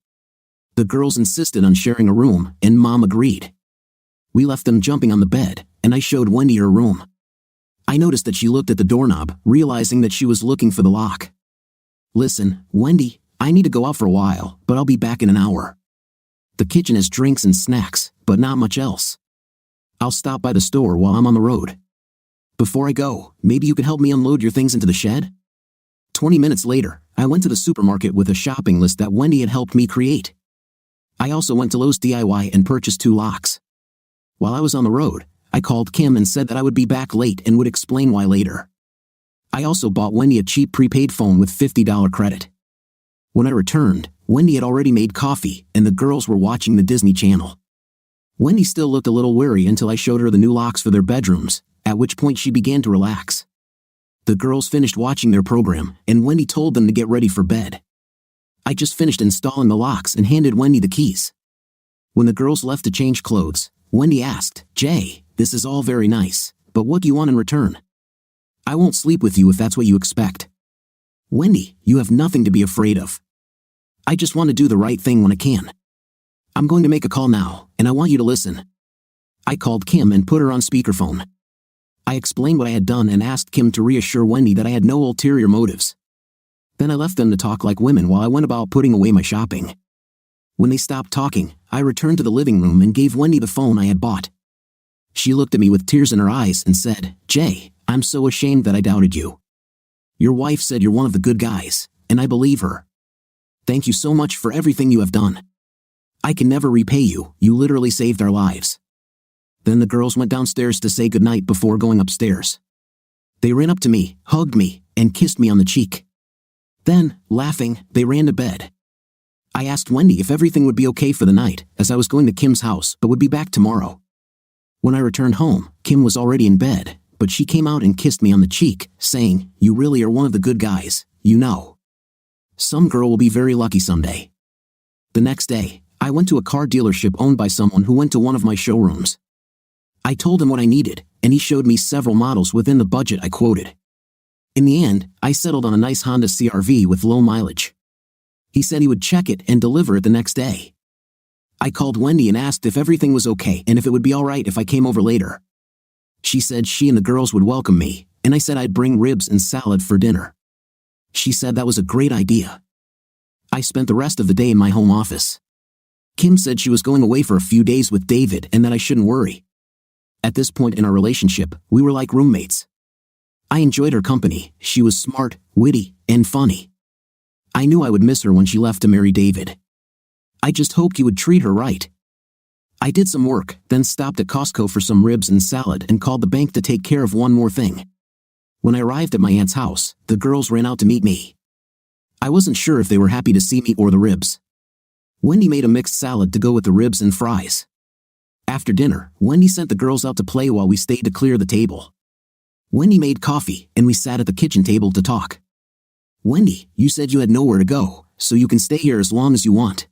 The girls insisted on sharing a room, and Mom agreed. We left them jumping on the bed, and I showed Wendy her room. I noticed that she looked at the doorknob, realizing that she was looking for the lock. "Listen, Wendy, I need to go out for a while, but I'll be back in an hour. The kitchen has drinks and snacks, but not much else. I'll stop by the store while I'm on the road. Before I go, maybe you could help me unload your things into the shed?" 20 minutes later, I went to the supermarket with a shopping list that Wendy had helped me create. I also went to Lowe's DIY and purchased 2 locks. While I was on the road, I called Kim and said that I would be back late and would explain why later. I also bought Wendy a cheap prepaid phone with $50 credit. When I returned, Wendy had already made coffee, and the girls were watching the Disney Channel. Wendy still looked a little weary until I showed her the new locks for their bedrooms, at which point she began to relax. The girls finished watching their program, and Wendy told them to get ready for bed. I just finished installing the locks and handed Wendy the keys. When the girls left to change clothes, Wendy asked, "Jay, this is all very nice, but what do you want in return? I won't sleep with you if that's what you expect. Wendy, you have nothing to be afraid of. I just want to do the right thing when I can. I'm going to make a call now, and I want you to listen." I called Kim and put her on speakerphone. I explained what I had done and asked Kim to reassure Wendy that I had no ulterior motives. Then I left them to talk like women while I went about putting away my shopping. When they stopped talking, I returned to the living room and gave Wendy the phone I had bought. She looked at me with tears in her eyes and said, "Jay, I'm so ashamed that I doubted you. Your wife said you're one of the good guys, and I believe her. Thank you so much for everything you have done. I can never repay you, you literally saved our lives." Then the girls went downstairs to say goodnight before going upstairs. They ran up to me, hugged me, and kissed me on the cheek. Then, laughing, they ran to bed. I asked Wendy if everything would be okay for the night, as I was going to Kim's house but would be back tomorrow. When I returned home, Kim was already in bed, but she came out and kissed me on the cheek, saying, "You really are one of the good guys, you know. Some girl will be very lucky someday." The next day, I went to a car dealership owned by someone who went to one of my showrooms. I told him what I needed, and he showed me several models within the budget I quoted. In the end, I settled on a nice Honda CR-V with low mileage. He said he would check it and deliver it the next day. I called Wendy and asked if everything was okay and if it would be alright if I came over later. She said she and the girls would welcome me, and I said I'd bring ribs and salad for dinner. She said that was a great idea. I spent the rest of the day in my home office. Kim said she was going away for a few days with David and that I shouldn't worry. At this point in our relationship, we were like roommates. I enjoyed her company. She was smart, witty, and funny. I knew I would miss her when she left to marry David. I just hoped you would treat her right. I did some work, then stopped at Costco for some ribs and salad and called the bank to take care of one more thing. When I arrived at my aunt's house, the girls ran out to meet me. I wasn't sure if they were happy to see me or the ribs. Wendy made a mixed salad to go with the ribs and fries. After dinner, Wendy sent the girls out to play while we stayed to clear the table. Wendy made coffee, and we sat at the kitchen table to talk. Wendy, you said you had nowhere to go, so you can stay here as long as you want.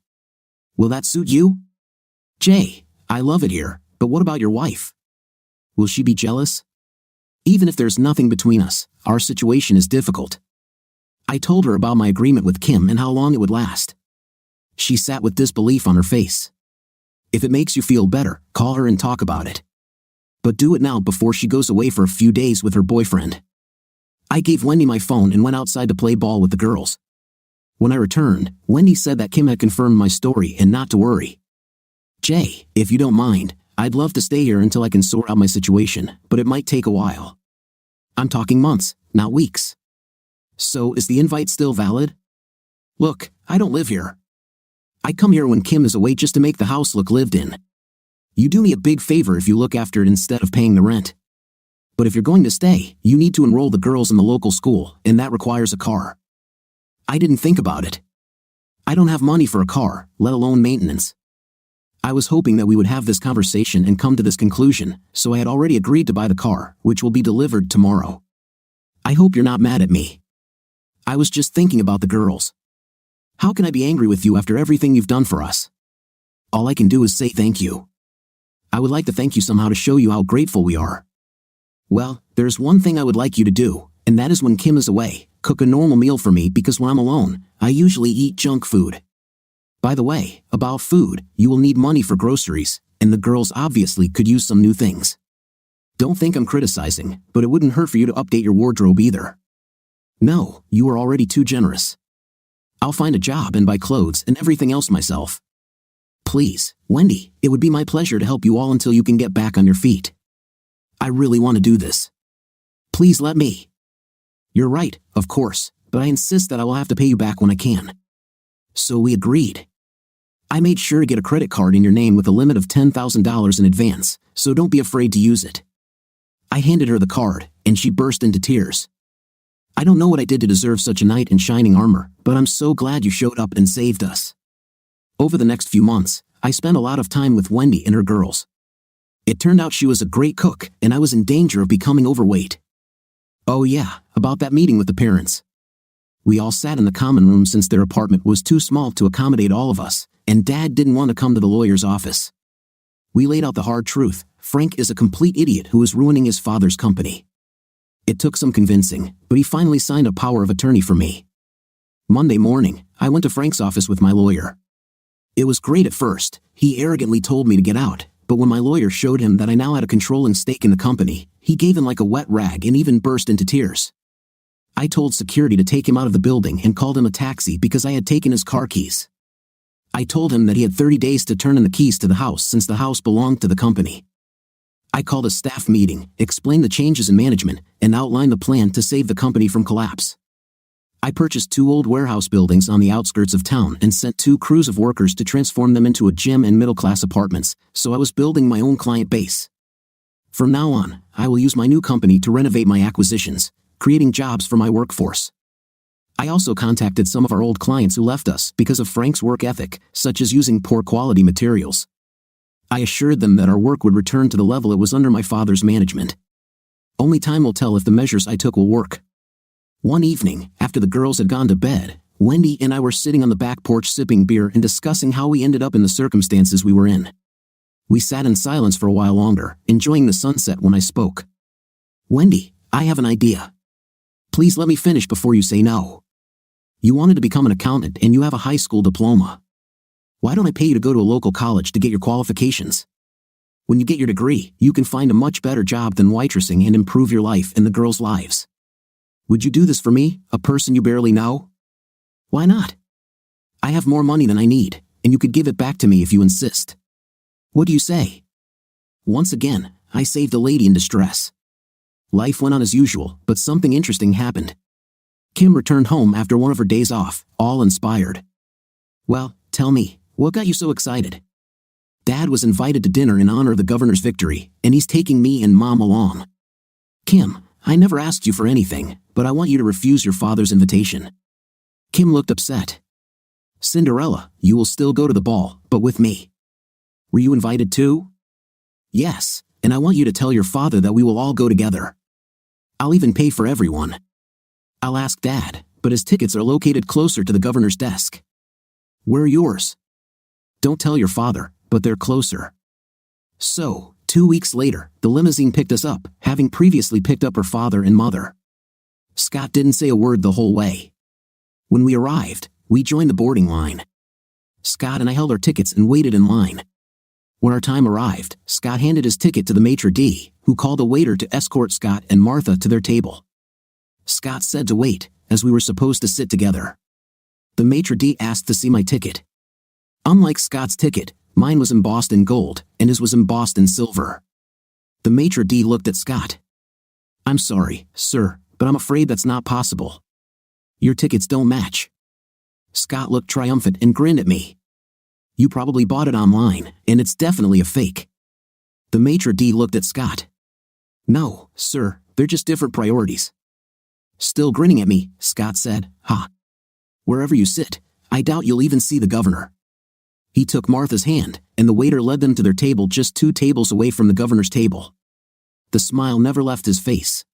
Will that suit you? Jay, I love it here, but what about your wife? Will she be jealous? Even if there's nothing between us, our situation is difficult. I told her about my agreement with Kim and how long it would last. She sat with disbelief on her face. If it makes you feel better, call her and talk about it. But do it now before she goes away for a few days with her boyfriend. I gave Wendy my phone and went outside to play ball with the girls. When I returned, Wendy said that Kim had confirmed my story and not to worry. Jay, if you don't mind, I'd love to stay here until I can sort out my situation, but it might take a while. I'm talking months, not weeks. So is the invite still valid? Look, I don't live here. I come here when Kim is away just to make the house look lived in. You do me a big favor if you look after it instead of paying the rent. But if you're going to stay, you need to enroll the girls in the local school, and that requires a car. I didn't think about it. I don't have money for a car, let alone maintenance. I was hoping that we would have this conversation and come to this conclusion, so I had already agreed to buy the car, which will be delivered tomorrow. I hope you're not mad at me. I was just thinking about the girls. How can I be angry with you after everything you've done for us? All I can do is say thank you. I would like to thank you somehow to show you how grateful we are. Well, there's one thing I would like you to do, and that is when Kim is away, cook a normal meal for me because when I'm alone, I usually eat junk food. By the way, about food, you will need money for groceries, and the girls obviously could use some new things. Don't think I'm criticizing, but it wouldn't hurt for you to update your wardrobe either. No, you are already too generous. I'll find a job and buy clothes and everything else myself. Please, Wendy, it would be my pleasure to help you all until you can get back on your feet. I really want to do this. Please let me. You're right, of course, but I insist that I will have to pay you back when I can. So we agreed. I made sure to get a credit card in your name with a limit of $10,000 in advance, so don't be afraid to use it. I handed her the card, and she burst into tears. I don't know what I did to deserve such a knight in shining armor, but I'm so glad you showed up and saved us. Over the next few months, I spent a lot of time with Wendy and her girls. It turned out she was a great cook, and I was in danger of becoming overweight. Oh yeah, about that meeting with the parents. We all sat in the common room since their apartment was too small to accommodate all of us, and Dad didn't want to come to the lawyer's office. We laid out the hard truth. Frank is a complete idiot who is ruining his father's company. It took some convincing, but he finally signed a power of attorney for me. Monday morning, I went to Frank's office with my lawyer. It was great at first. He arrogantly told me to get out, but when my lawyer showed him that I now had a controlling stake in the company, he gave him like a wet rag and even burst into tears. I told security to take him out of the building and called him a taxi because I had taken his car keys. I told him that he had 30 days to turn in the keys to the house since the house belonged to the company. I called a staff meeting, explained the changes in management, and outlined the plan to save the company from collapse. I purchased 2 old warehouse buildings on the outskirts of town and sent 2 crews of workers to transform them into a gym and middle-class apartments, so I was building my own client base. From now on, I will use my new company to renovate my acquisitions, creating jobs for my workforce. I also contacted some of our old clients who left us because of Frank's work ethic, such as using poor quality materials. I assured them that our work would return to the level it was under my father's management. Only time will tell if the measures I took will work. One evening, after the girls had gone to bed, Wendy and I were sitting on the back porch sipping beer and discussing how we ended up in the circumstances we were in. We sat in silence for a while longer, enjoying the sunset when I spoke. Wendy, I have an idea. Please let me finish before you say no. You wanted to become an accountant and you have a high school diploma. Why don't I pay you to go to a local college to get your qualifications? When you get your degree, you can find a much better job than waitressing and improve your life and the girls' lives. Would you do this for me, a person you barely know? Why not? I have more money than I need, and you could give it back to me if you insist. What do you say? Once again, I saved a lady in distress. Life went on as usual, but something interesting happened. Kim returned home after one of her days off, all inspired. Well, tell me, what got you so excited? Dad was invited to dinner in honor of the governor's victory, and he's taking me and Mom along. Kim, I never asked you for anything, but I want you to refuse your father's invitation. Kim looked upset. Cinderella, you will still go to the ball, but with me. Were you invited too? Yes, and I want you to tell your father that we will all go together. I'll even pay for everyone. I'll ask Dad, but his tickets are located closer to the governor's desk. Where are yours? Don't tell your father, but they're closer. So, 2 weeks later, the limousine picked us up, having previously picked up her father and mother. Scott didn't say a word the whole way. When we arrived, we joined the boarding line. Scott and I held our tickets and waited in line. When our time arrived, Scott handed his ticket to the maitre d', who called a waiter to escort Scott and Martha to their table. Scott said to wait, as we were supposed to sit together. The maitre d' asked to see my ticket. Unlike Scott's ticket, mine was embossed in gold, and his was embossed in silver. The maitre d' looked at Scott. I'm sorry, sir, but I'm afraid that's not possible. Your tickets don't match. Scott looked triumphant and grinned at me. You probably bought it online, and it's definitely a fake. The maitre d' looked at Scott. No, sir, they're just different priorities. Still grinning at me, Scott said, Ha. Wherever you sit, I doubt you'll even see the governor. He took Martha's hand, and the waiter led them to their table just 2 tables away from the governor's table. The smile never left his face.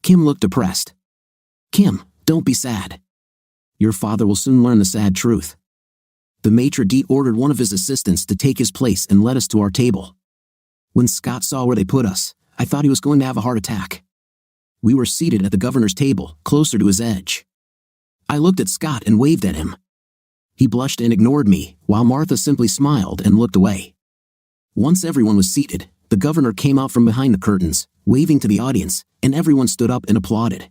Kim looked depressed. Kim, don't be sad. Your father will soon learn the sad truth. The maitre d' ordered one of his assistants to take his place and led us to our table. When Scott saw where they put us, I thought he was going to have a heart attack. We were seated at the governor's table, closer to his edge. I looked at Scott and waved at him. He blushed and ignored me, while Martha simply smiled and looked away. Once everyone was seated, the governor came out from behind the curtains, waving to the audience, and everyone stood up and applauded.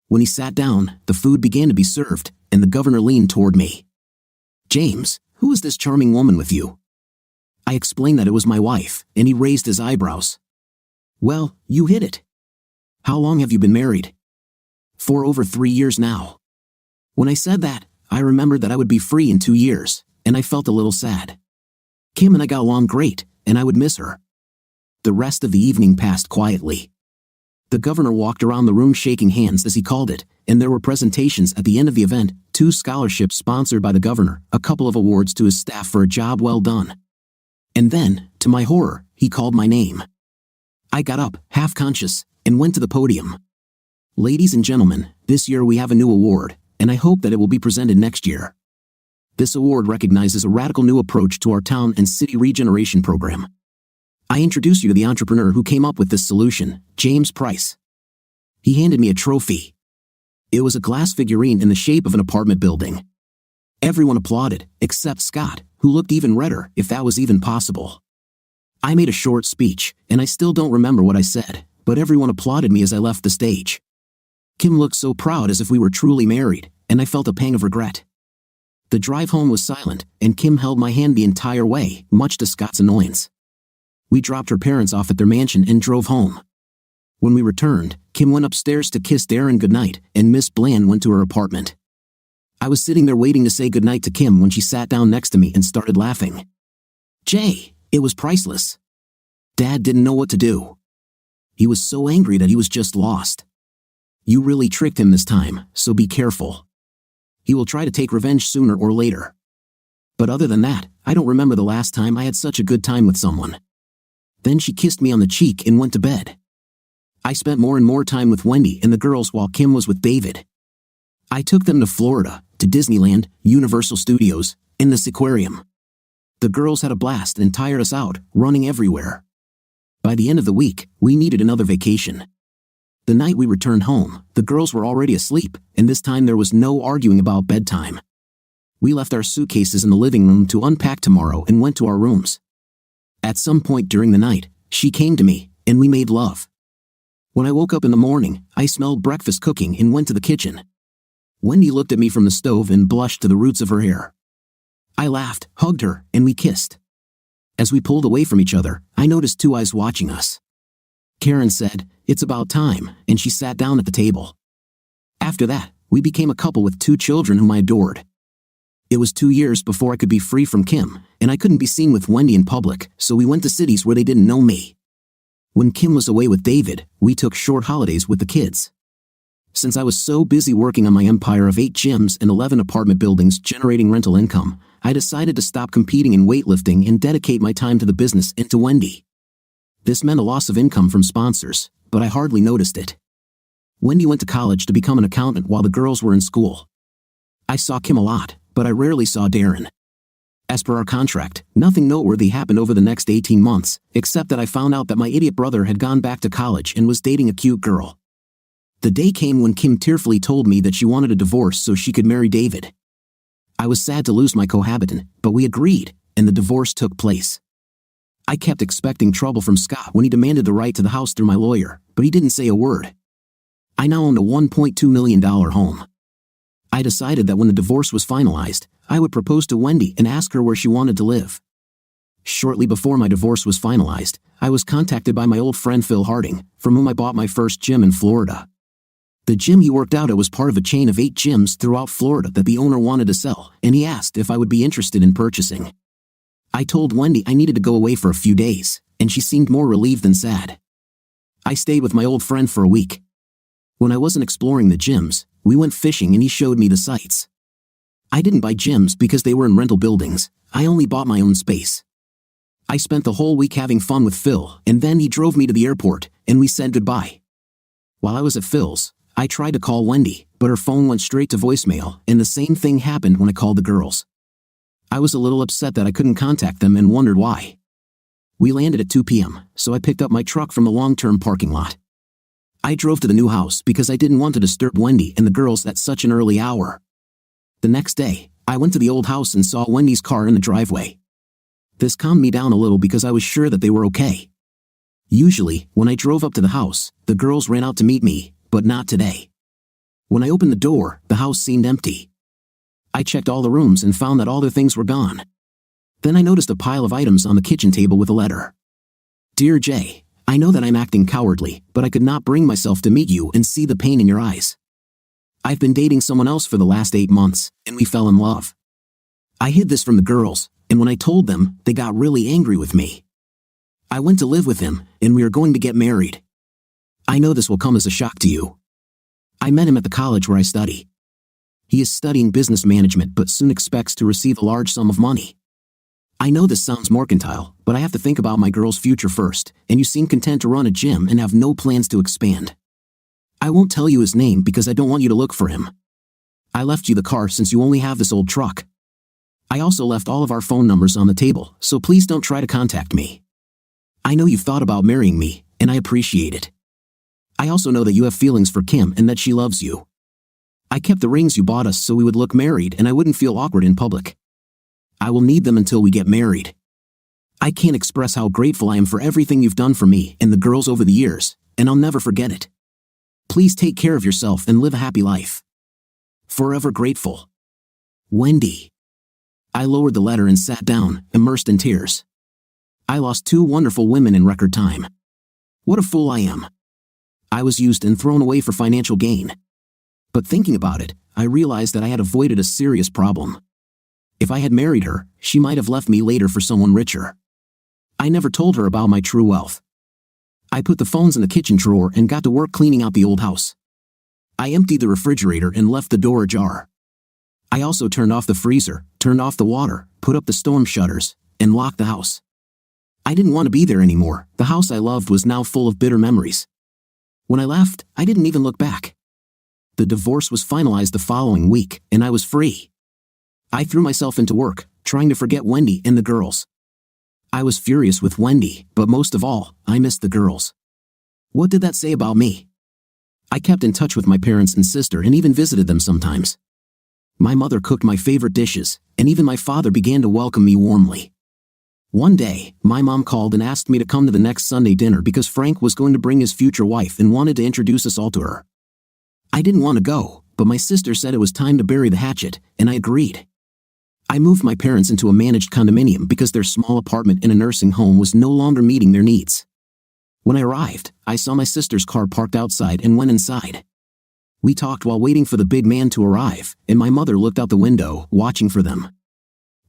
When he sat down, the food began to be served, and the governor leaned toward me. James, who is this charming woman with you? I explained that it was my wife, and he raised his eyebrows. Well, you hit it. How long have you been married? For over 3 years now. When I said that, I remembered that I would be free in 2 years, and I felt a little sad. Kim and I got along great, and I would miss her. The rest of the evening passed quietly. The governor walked around the room shaking hands as he called it, and there were presentations at the end of the event, 2 scholarships sponsored by the governor, a couple of awards to his staff for a job well done. And then, to my horror, he called my name. I got up, half-conscious, and went to the podium. Ladies and gentlemen, this year we have a new award, and I hope that it will be presented next year. This award recognizes a radical new approach to our town and city regeneration program. I introduce you to the entrepreneur who came up with this solution, James Price. He handed me a trophy. It was a glass figurine in the shape of an apartment building. Everyone applauded, except Scott, who looked even redder, if that was even possible. I made a short speech, and I still don't remember what I said, but everyone applauded me as I left the stage. Kim looked so proud as if we were truly married, and I felt a pang of regret. The drive home was silent, and Kim held my hand the entire way, much to Scott's annoyance. We dropped her parents off at their mansion and drove home. When we returned, Kim went upstairs to kiss Darren goodnight, and Miss Bland went to her apartment. I was sitting there waiting to say goodnight to Kim when she sat down next to me and started laughing. Jay, it was priceless. Dad didn't know what to do. He was so angry that he was just lost. You really tricked him this time, so be careful. He will try to take revenge sooner or later. But other than that, I don't remember the last time I had such a good time with someone. Then she kissed me on the cheek and went to bed. I spent more and more time with Wendy and the girls while Kim was with David. I took them to Florida, to Disneyland, Universal Studios, and the Seaquarium. The girls had a blast and tired us out, running everywhere. By the end of the week, we needed another vacation. The night we returned home, the girls were already asleep, and this time there was no arguing about bedtime. We left our suitcases in the living room to unpack tomorrow and went to our rooms. At some point during the night, she came to me, and we made love. When I woke up in the morning, I smelled breakfast cooking and went to the kitchen. Wendy looked at me from the stove and blushed to the roots of her hair. I laughed, hugged her, and we kissed. As we pulled away from each other, I noticed 2 eyes watching us. Karen said, "It's about time," and she sat down at the table. After that, We became a couple with 2 children whom I adored. It was 2 years before I could be free from Kim, and I couldn't be seen with Wendy in public, so we went to cities where they didn't know me. When Kim was away with David, we took short holidays with the kids. Since I was so busy working on my empire of 8 gyms and 11 apartment buildings generating rental income, I decided to stop competing in weightlifting and dedicate my time to the business and to Wendy. This meant a loss of income from sponsors, but I hardly noticed it. Wendy went to college to become an accountant while the girls were in school. I saw Kim a lot, but I rarely saw Darren. As per our contract, nothing noteworthy happened over the next 18 months, except that I found out that my idiot brother had gone back to college and was dating a cute girl. The day came when Kim tearfully told me that she wanted a divorce so she could marry David. I was sad to lose my cohabitant, but we agreed, and the divorce took place. I kept expecting trouble from Scott when he demanded the right to the house through my lawyer, but he didn't say a word. I now owned a $1.2 million home. I decided that when the divorce was finalized, I would propose to Wendy and ask her where she wanted to live. Shortly before my divorce was finalized, I was contacted by my old friend Phil Harding, from whom I bought my first gym in Florida. The gym he worked out at was part of a chain of 8 gyms throughout Florida that the owner wanted to sell, and he asked if I would be interested in purchasing. I told Wendy I needed to go away for a few days, and she seemed more relieved than sad. I stayed with my old friend for a week. When I wasn't exploring the gyms, we went fishing and he showed me the sights. I didn't buy gyms because they were in rental buildings, I only bought my own space. I spent the whole week having fun with Phil, and then he drove me to the airport, and we said goodbye. While I was at Phil's, I tried to call Wendy, but her phone went straight to voicemail, and the same thing happened when I called the girls. I was a little upset that I couldn't contact them and wondered why. We landed at 2 p.m., so I picked up my truck from the long-term parking lot. I drove to the new house because I didn't want to disturb Wendy and the girls at such an early hour. The next day, I went to the old house and saw Wendy's car in the driveway. This calmed me down a little because I was sure that they were okay. Usually, when I drove up to the house, the girls ran out to meet me, but not today. When I opened the door, the house seemed empty. I checked all the rooms and found that all their things were gone. Then I noticed a pile of items on the kitchen table with a letter. Dear Jay, I know that I'm acting cowardly, but I could not bring myself to meet you and see the pain in your eyes. I've been dating someone else for the last 8 months, and we fell in love. I hid this from the girls, and when I told them, they got really angry with me. I went to live with him, and we are going to get married. I know this will come as a shock to you. I met him at the college where I study. He is studying business management but soon expects to receive a large sum of money. I know this sounds mercantile, but I have to think about my girl's future first, and you seem content to run a gym and have no plans to expand. I won't tell you his name because I don't want you to look for him. I left you the car since you only have this old truck. I also left all of our phone numbers on the table, so please don't try to contact me. I know you've thought about marrying me, and I appreciate it. I also know that you have feelings for Kim and that she loves you. I kept the rings you bought us so we would look married and I wouldn't feel awkward in public. I will need them until we get married. I can't express how grateful I am for everything you've done for me and the girls over the years, and I'll never forget it. Please take care of yourself and live a happy life. Forever grateful. Wendy. I lowered the letter and sat down, immersed in tears. I lost 2 wonderful women in record time. What a fool I am. I was used and thrown away for financial gain. But thinking about it, I realized that I had avoided a serious problem. If I had married her, she might have left me later for someone richer. I never told her about my true wealth. I put the phones in the kitchen drawer and got to work cleaning out the old house. I emptied the refrigerator and left the door ajar. I also turned off the freezer, turned off the water, put up the storm shutters, and locked the house. I didn't want to be there anymore. The house I loved was now full of bitter memories. When I left, I didn't even look back. The divorce was finalized the following week, and I was free. I threw myself into work, trying to forget Wendy and the girls. I was furious with Wendy, but most of all, I missed the girls. What did that say about me? I kept in touch with my parents and sister and even visited them sometimes. My mother cooked my favorite dishes, and even my father began to welcome me warmly. One day, my mom called and asked me to come to the next Sunday dinner because Frank was going to bring his future wife and wanted to introduce us all to her. I didn't want to go, but my sister said it was time to bury the hatchet, and I agreed. I moved my parents into a managed condominium because their small apartment in a nursing home was no longer meeting their needs. When I arrived, I saw my sister's car parked outside and went inside. We talked while waiting for the big man to arrive, and my mother looked out the window, watching for them.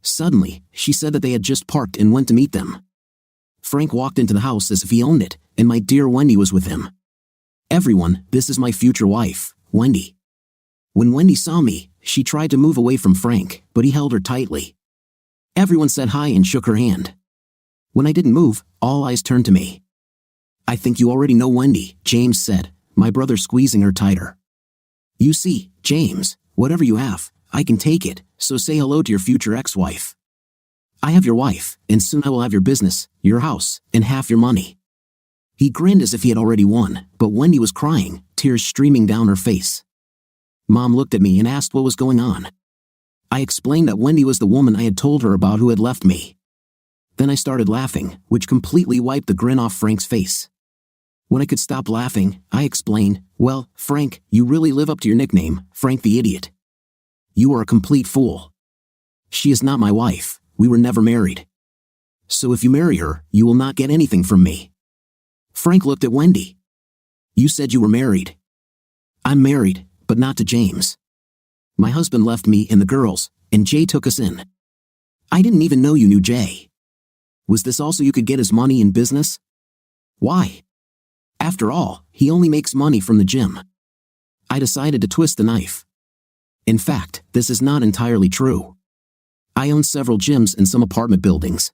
Suddenly, she said that they had just parked and went to meet them. Frank walked into the house as if he owned it, and my dear Wendy was with him. Everyone, this is my future wife, Wendy. When Wendy saw me, she tried to move away from Frank, but he held her tightly. Everyone said hi and shook her hand. When I didn't move, all eyes turned to me. I think you already know Wendy, James said, my brother squeezing her tighter. You see, James, whatever you have, I can take it, so say hello to your future ex-wife. I have your wife, and soon I will have your business, your house, and half your money. He grinned as if he had already won, but Wendy was crying, tears streaming down her face. Mom looked at me and asked what was going on. I explained that Wendy was the woman I had told her about who had left me. Then I started laughing, which completely wiped the grin off Frank's face. When I could stop laughing, I explained, well, Frank, you really live up to your nickname, Frank the Idiot. You are a complete fool. She is not my wife, we were never married. So if you marry her, you will not get anything from me. Frank looked at Wendy. You said you were married. I'm married, but not to James. My husband left me and the girls, and Jay took us in. I didn't even know you knew Jay. Was this all so you could get his money in business? Why? After all, he only makes money from the gym. I decided to twist the knife. In fact, this is not entirely true. I own several gyms and some apartment buildings.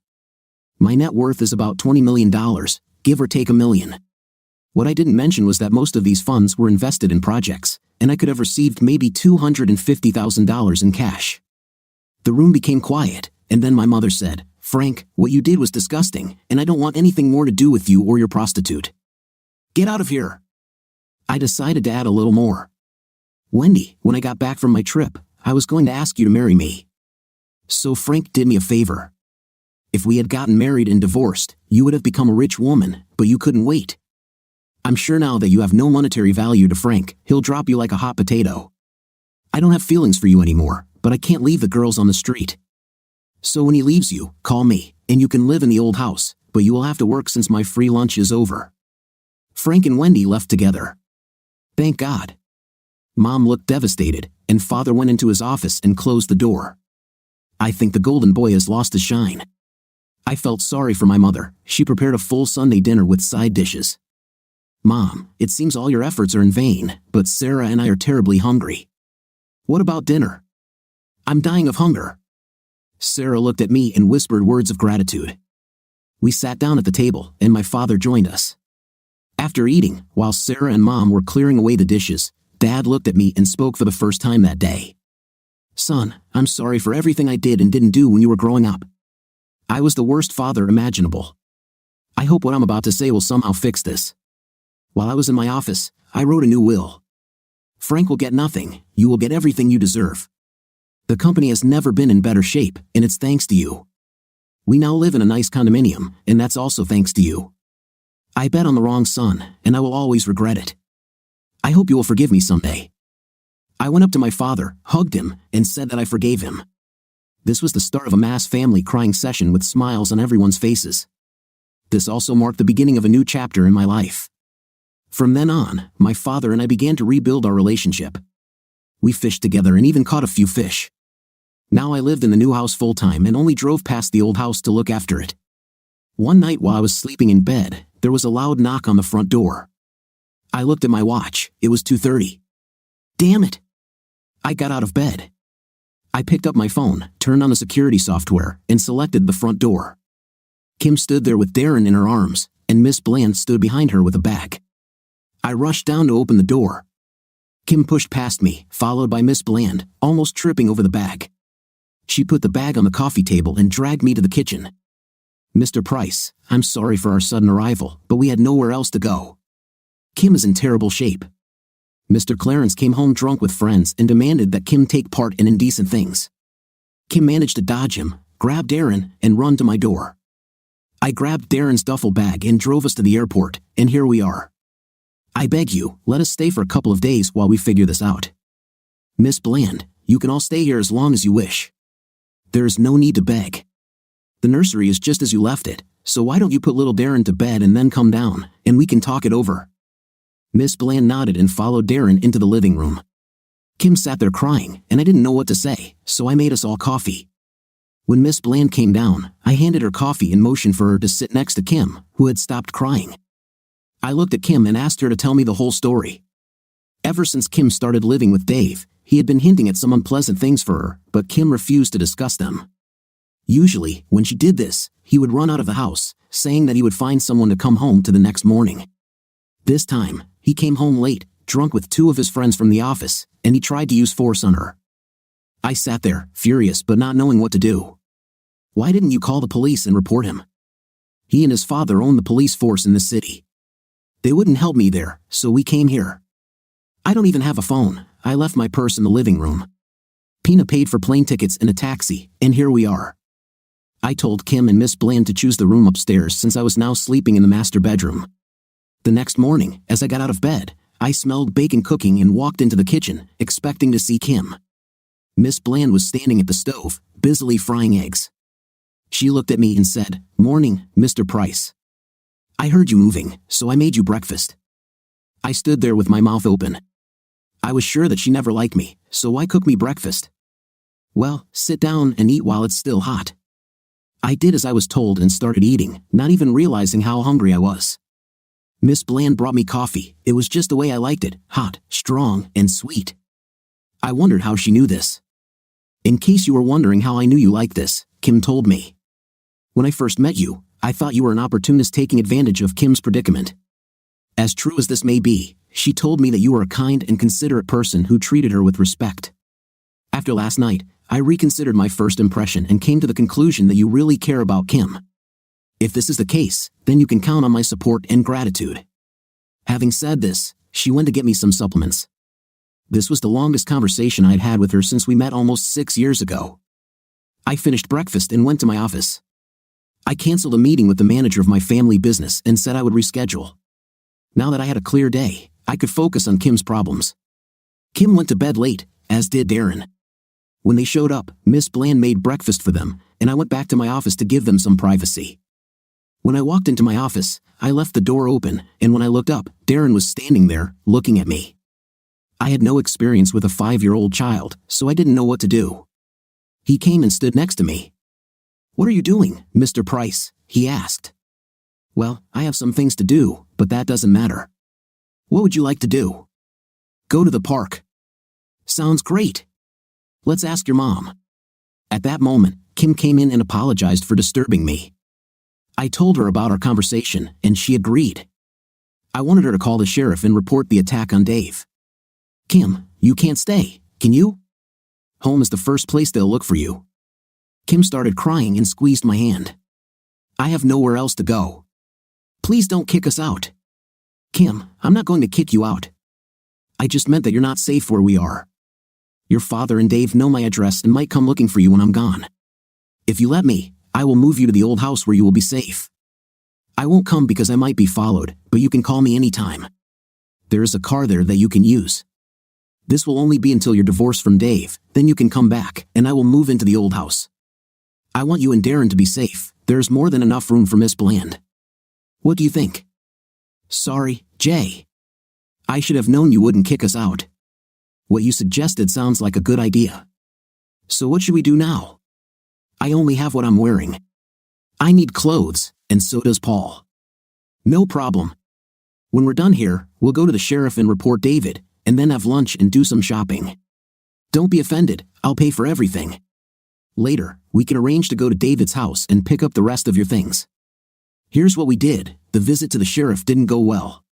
My net worth is about $20 million, give or take $1 million. What I didn't mention was that most of these funds were invested in projects, and I could have received maybe $250,000 in cash. The room became quiet, and then my mother said, Frank, what you did was disgusting, and I don't want anything more to do with you or your prostitute. Get out of here. I decided to add a little more. Wendy, when I got back from my trip, I was going to ask you to marry me. So Frank did me a favor. If we had gotten married and divorced, you would have become a rich woman, but you couldn't wait. I'm sure now that you have no monetary value to Frank, he'll drop you like a hot potato. I don't have feelings for you anymore, but I can't leave the girls on the street. So when he leaves you, call me, and you can live in the old house, but you will have to work since my free lunch is over. Frank and Wendy left together. Thank God. Mom looked devastated, and Father went into his office and closed the door. I think the golden boy has lost his shine. I felt sorry for my mother. She prepared a full Sunday dinner with side dishes. Mom, it seems all your efforts are in vain, but Sarah and I are terribly hungry. What about dinner? I'm dying of hunger. Sarah looked at me and whispered words of gratitude. We sat down at the table, and my father joined us. After eating, while Sarah and Mom were clearing away the dishes, Dad looked at me and spoke for the first time that day. Son, I'm sorry for everything I did and didn't do when you were growing up. I was the worst father imaginable. I hope what I'm about to say will somehow fix this. While I was in my office, I wrote a new will. Frank will get nothing, you will get everything you deserve. The company has never been in better shape, and it's thanks to you. We now live in a nice condominium, and that's also thanks to you. I bet on the wrong son, and I will always regret it. I hope you will forgive me someday. I went up to my father, hugged him, and said that I forgave him. This was the start of a mass family crying session with smiles on everyone's faces. This also marked the beginning of a new chapter in my life. From then on, my father and I began to rebuild our relationship. We fished together and even caught a few fish. Now I lived in the new house full-time and only drove past the old house to look after it. One night while I was sleeping in bed, there was a loud knock on the front door. I looked at my watch, it was 2:30. Damn it! I got out of bed. I picked up my phone, turned on the security software, and selected the front door. Kim stood there with Darren in her arms, and Miss Bland stood behind her with a bag. I rushed down to open the door. Kim pushed past me, followed by Miss Bland, almost tripping over the bag. She put the bag on the coffee table and dragged me to the kitchen. Mr. Price, I'm sorry for our sudden arrival, but we had nowhere else to go. Kim is in terrible shape. Mr. Clarence came home drunk with friends and demanded that Kim take part in indecent things. Kim managed to dodge him, grab Darren, and run to my door. I grabbed Darren's duffel bag and drove us to the airport, and here we are. I beg you, let us stay for a couple of days while we figure this out. Miss Bland, you can all stay here as long as you wish. There is no need to beg. The nursery is just as you left it, so why don't you put little Darren to bed and then come down, and we can talk it over. Miss Bland nodded and followed Darren into the living room. Kim sat there crying, and I didn't know what to say, so I made us all coffee. When Miss Bland came down, I handed her coffee and motioned for her to sit next to Kim, who had stopped crying. I looked at Kim and asked her to tell me the whole story. Ever since Kim started living with Dave, he had been hinting at some unpleasant things for her, but Kim refused to discuss them. Usually, when she did this, he would run out of the house, saying that he would find someone to come home to the next morning. This time, he came home late, drunk with 2 of his friends from the office, and he tried to use force on her. I sat there, furious but not knowing what to do. Why didn't you call the police and report him? He and his father own the police force in the city. They wouldn't help me there, so we came here. I don't even have a phone. I left my purse in the living room. Pina paid for plane tickets and a taxi, and here we are. I told Kim and Miss Bland to choose the room upstairs since I was now sleeping in the master bedroom. The next morning, as I got out of bed, I smelled bacon cooking and walked into the kitchen, expecting to see Kim. Miss Bland was standing at the stove, busily frying eggs. She looked at me and said, "Morning, Mr. Price. I heard you moving, so I made you breakfast." I stood there with my mouth open. I was sure that she never liked me, so why cook me breakfast? Well, sit down and eat while it's still hot. I did as I was told and started eating, not even realizing how hungry I was. Miss Bland brought me coffee. It was just the way I liked it, hot, strong, and sweet. I wondered how she knew this. In case you were wondering how I knew you liked this, Kim told me. When I first met you, I thought you were an opportunist taking advantage of Kim's predicament. As true as this may be, she told me that you were a kind and considerate person who treated her with respect. After last night, I reconsidered my first impression and came to the conclusion that you really care about Kim. If this is the case, then you can count on my support and gratitude. Having said this, she went to get me some supplements. This was the longest conversation I had had with her since we met almost 6 years ago. I finished breakfast and went to my office. I canceled a meeting with the manager of my family business and said I would reschedule. Now that I had a clear day, I could focus on Kim's problems. Kim went to bed late, as did Darren. When they showed up, Miss Bland made breakfast for them, and I went back to my office to give them some privacy. When I walked into my office, I left the door open, and when I looked up, Darren was standing there, looking at me. I had no experience with a 5-year-old child, so I didn't know what to do. He came and stood next to me. "What are you doing, Mr. Price?" he asked. "Well, I have some things to do, but that doesn't matter." "What would you like to do?" "Go to the park." "Sounds great. Let's ask your mom." At that moment, Kim came in and apologized for disturbing me. I told her about our conversation, and she agreed. I wanted her to call the sheriff and report the attack on Dave. "Kim, you can't stay, can you? Home is the first place they'll look for you." Kim started crying and squeezed my hand. "I have nowhere else to go. Please don't kick us out." "Kim, I'm not going to kick you out. I just meant that you're not safe where we are. Your father and Dave know my address and might come looking for you when I'm gone. If you let me, I will move you to the old house where you will be safe. I won't come because I might be followed, but you can call me anytime. There is a car there that you can use. This will only be until you're divorced from Dave, then you can come back, and I will move into the old house. I want you and Darren to be safe. There's more than enough room for Miss Bland. What do you think?" "Sorry, Jay. I should have known you wouldn't kick us out. What you suggested sounds like a good idea. So what should we do now? I only have what I'm wearing. I need clothes, and so does Paul." "No problem. When we're done here, we'll go to the sheriff and report David, and then have lunch and do some shopping. Don't be offended, I'll pay for everything. Later, we can arrange to go to David's house and pick up the rest of your things." Here's what we did. The visit to the sheriff didn't go well.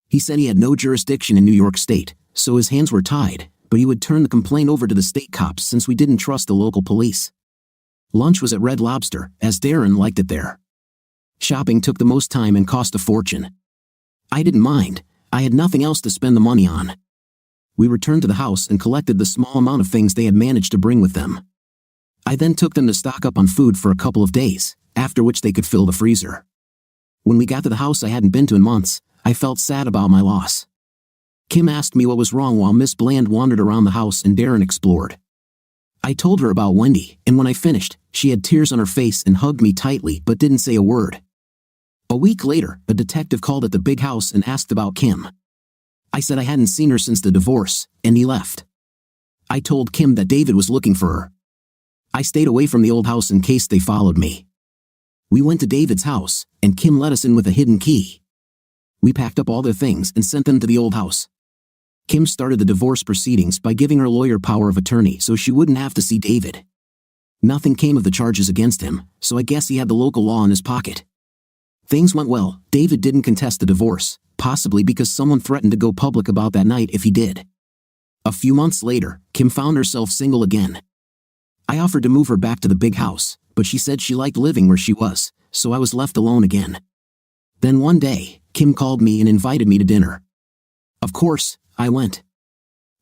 He said he had no jurisdiction in New York State, so his hands were tied, but he would turn the complaint over to the state cops since we didn't trust the local police. Lunch was at Red Lobster, as Darren liked it there. Shopping took the most time and cost a fortune. I didn't mind. I had nothing else to spend the money on. We returned to the house and collected the small amount of things they had managed to bring with them. I then took them to stock up on food for a couple of days, after which they could fill the freezer. When we got to the house I hadn't been to in months, I felt sad about my loss. Kim asked me what was wrong while Miss Bland wandered around the house and Darren explored. I told her about Wendy, and when I finished, she had tears on her face and hugged me tightly but didn't say a word. A week later, a detective called at the big house and asked about Kim. I said I hadn't seen her since the divorce, and he left. I told Kim that David was looking for her. I stayed away from the old house in case they followed me. We went to David's house, and Kim let us in with a hidden key. We packed up all their things and sent them to the old house. Kim started the divorce proceedings by giving her lawyer power of attorney so she wouldn't have to see David. Nothing came of the charges against him, so I guess he had the local law in his pocket. Things went well. David didn't contest the divorce, possibly because someone threatened to go public about that night if he did. A few months later, Kim found herself single again. I offered to move her back to the big house, but she said she liked living where she was, so I was left alone again. Then one day, Kim called me and invited me to dinner. Of course, I went.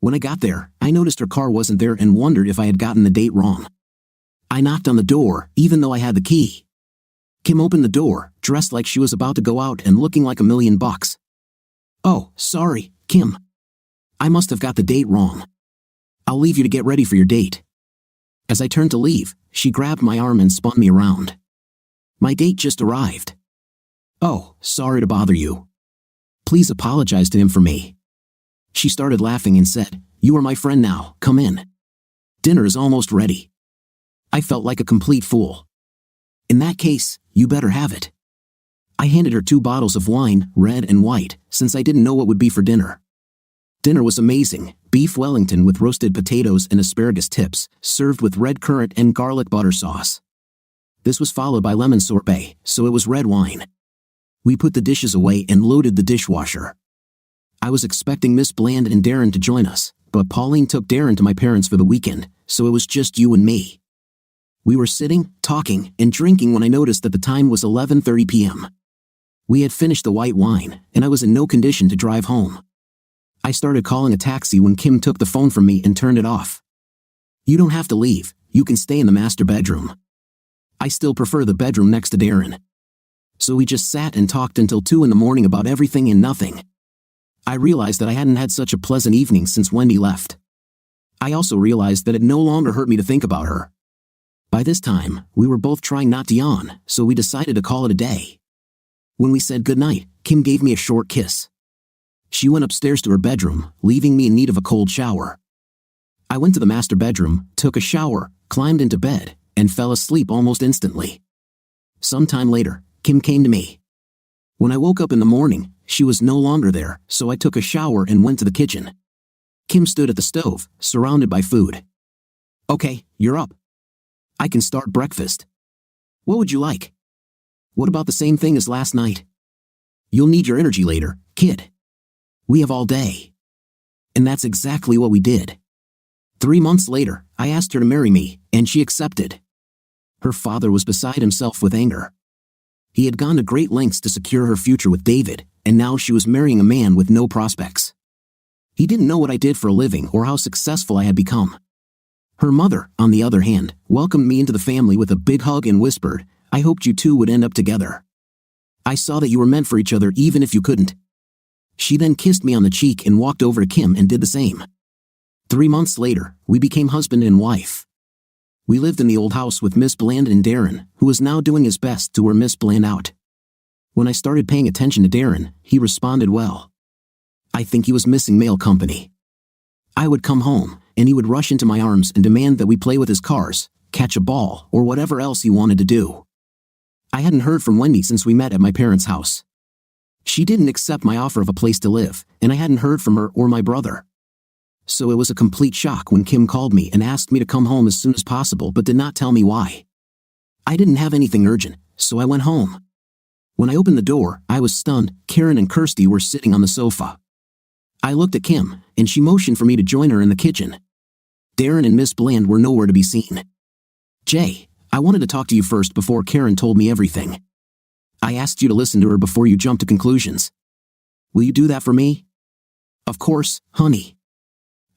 When I got there, I noticed her car wasn't there and wondered if I had gotten the date wrong. I knocked on the door, even though I had the key. Kim opened the door, dressed like she was about to go out and looking like $1,000,000. "Oh, sorry, Kim. I must have got the date wrong. I'll leave you to get ready for your date." As I turned to leave, she grabbed my arm and spun me around. "My date just arrived." "Oh, sorry to bother you. Please apologize to him for me." She started laughing and said, "You are my friend now, come in. Dinner is almost ready." I felt like a complete fool. "In that case, you better have it." I handed her 2 bottles of wine, red and white, since I didn't know what would be for dinner. Dinner was amazing: beef Wellington with roasted potatoes and asparagus tips, served with red currant and garlic butter sauce. This was followed by lemon sorbet, so it was red wine. We put the dishes away and loaded the dishwasher. I was expecting Miss Bland and Darren to join us, but Pauline took Darren to my parents for the weekend, so it was just you and me. We were sitting, talking, and drinking when I noticed that the time was 11:30 p.m. We had finished the white wine, and I was in no condition to drive home. I started calling a taxi when Kim took the phone from me and turned it off. "You don't have to leave, you can stay in the master bedroom. I still prefer the bedroom next to Darren." So we just sat and talked until 2 in the morning about everything and nothing. I realized that I hadn't had such a pleasant evening since Wendy left. I also realized that it no longer hurt me to think about her. By this time, we were both trying not to yawn, so we decided to call it a day. When we said goodnight, Kim gave me a short kiss. She went upstairs to her bedroom, leaving me in need of a cold shower. I went to the master bedroom, took a shower, climbed into bed, and fell asleep almost instantly. Sometime later, Kim came to me. When I woke up in the morning, she was no longer there, so I took a shower and went to the kitchen. Kim stood at the stove, surrounded by food. "Okay, you're up. I can start breakfast. What would you like? What about the same thing as last night? You'll need your energy later, kid. We have all day." And that's exactly what we did. 3 months later, I asked her to marry me, and she accepted. Her father was beside himself with anger. He had gone to great lengths to secure her future with David, and now she was marrying a man with no prospects. He didn't know what I did for a living or how successful I had become. Her mother, on the other hand, welcomed me into the family with a big hug and whispered, "I hoped you two would end up together. I saw that you were meant for each other even if you couldn't." She then kissed me on the cheek and walked over to Kim and did the same. 3 months later, we became husband and wife. We lived in the old house with Miss Bland and Darren, who was now doing his best to wear Miss Bland out. When I started paying attention to Darren, he responded well. I think he was missing male company. I would come home, and he would rush into my arms and demand that we play with his cars, catch a ball, or whatever else he wanted to do. I hadn't heard from Wendy since we met at my parents' house. She didn't accept my offer of a place to live, and I hadn't heard from her or my brother. So it was a complete shock when Kim called me and asked me to come home as soon as possible but did not tell me why. I didn't have anything urgent, so I went home. When I opened the door, I was stunned. Karen and Kirsty were sitting on the sofa. I looked at Kim, and she motioned for me to join her in the kitchen. Darren and Miss Bland were nowhere to be seen. "Jay, I wanted to talk to you first before Karen told me everything. I asked you to listen to her before you jump to conclusions. Will you do that for me?" "Of course, honey.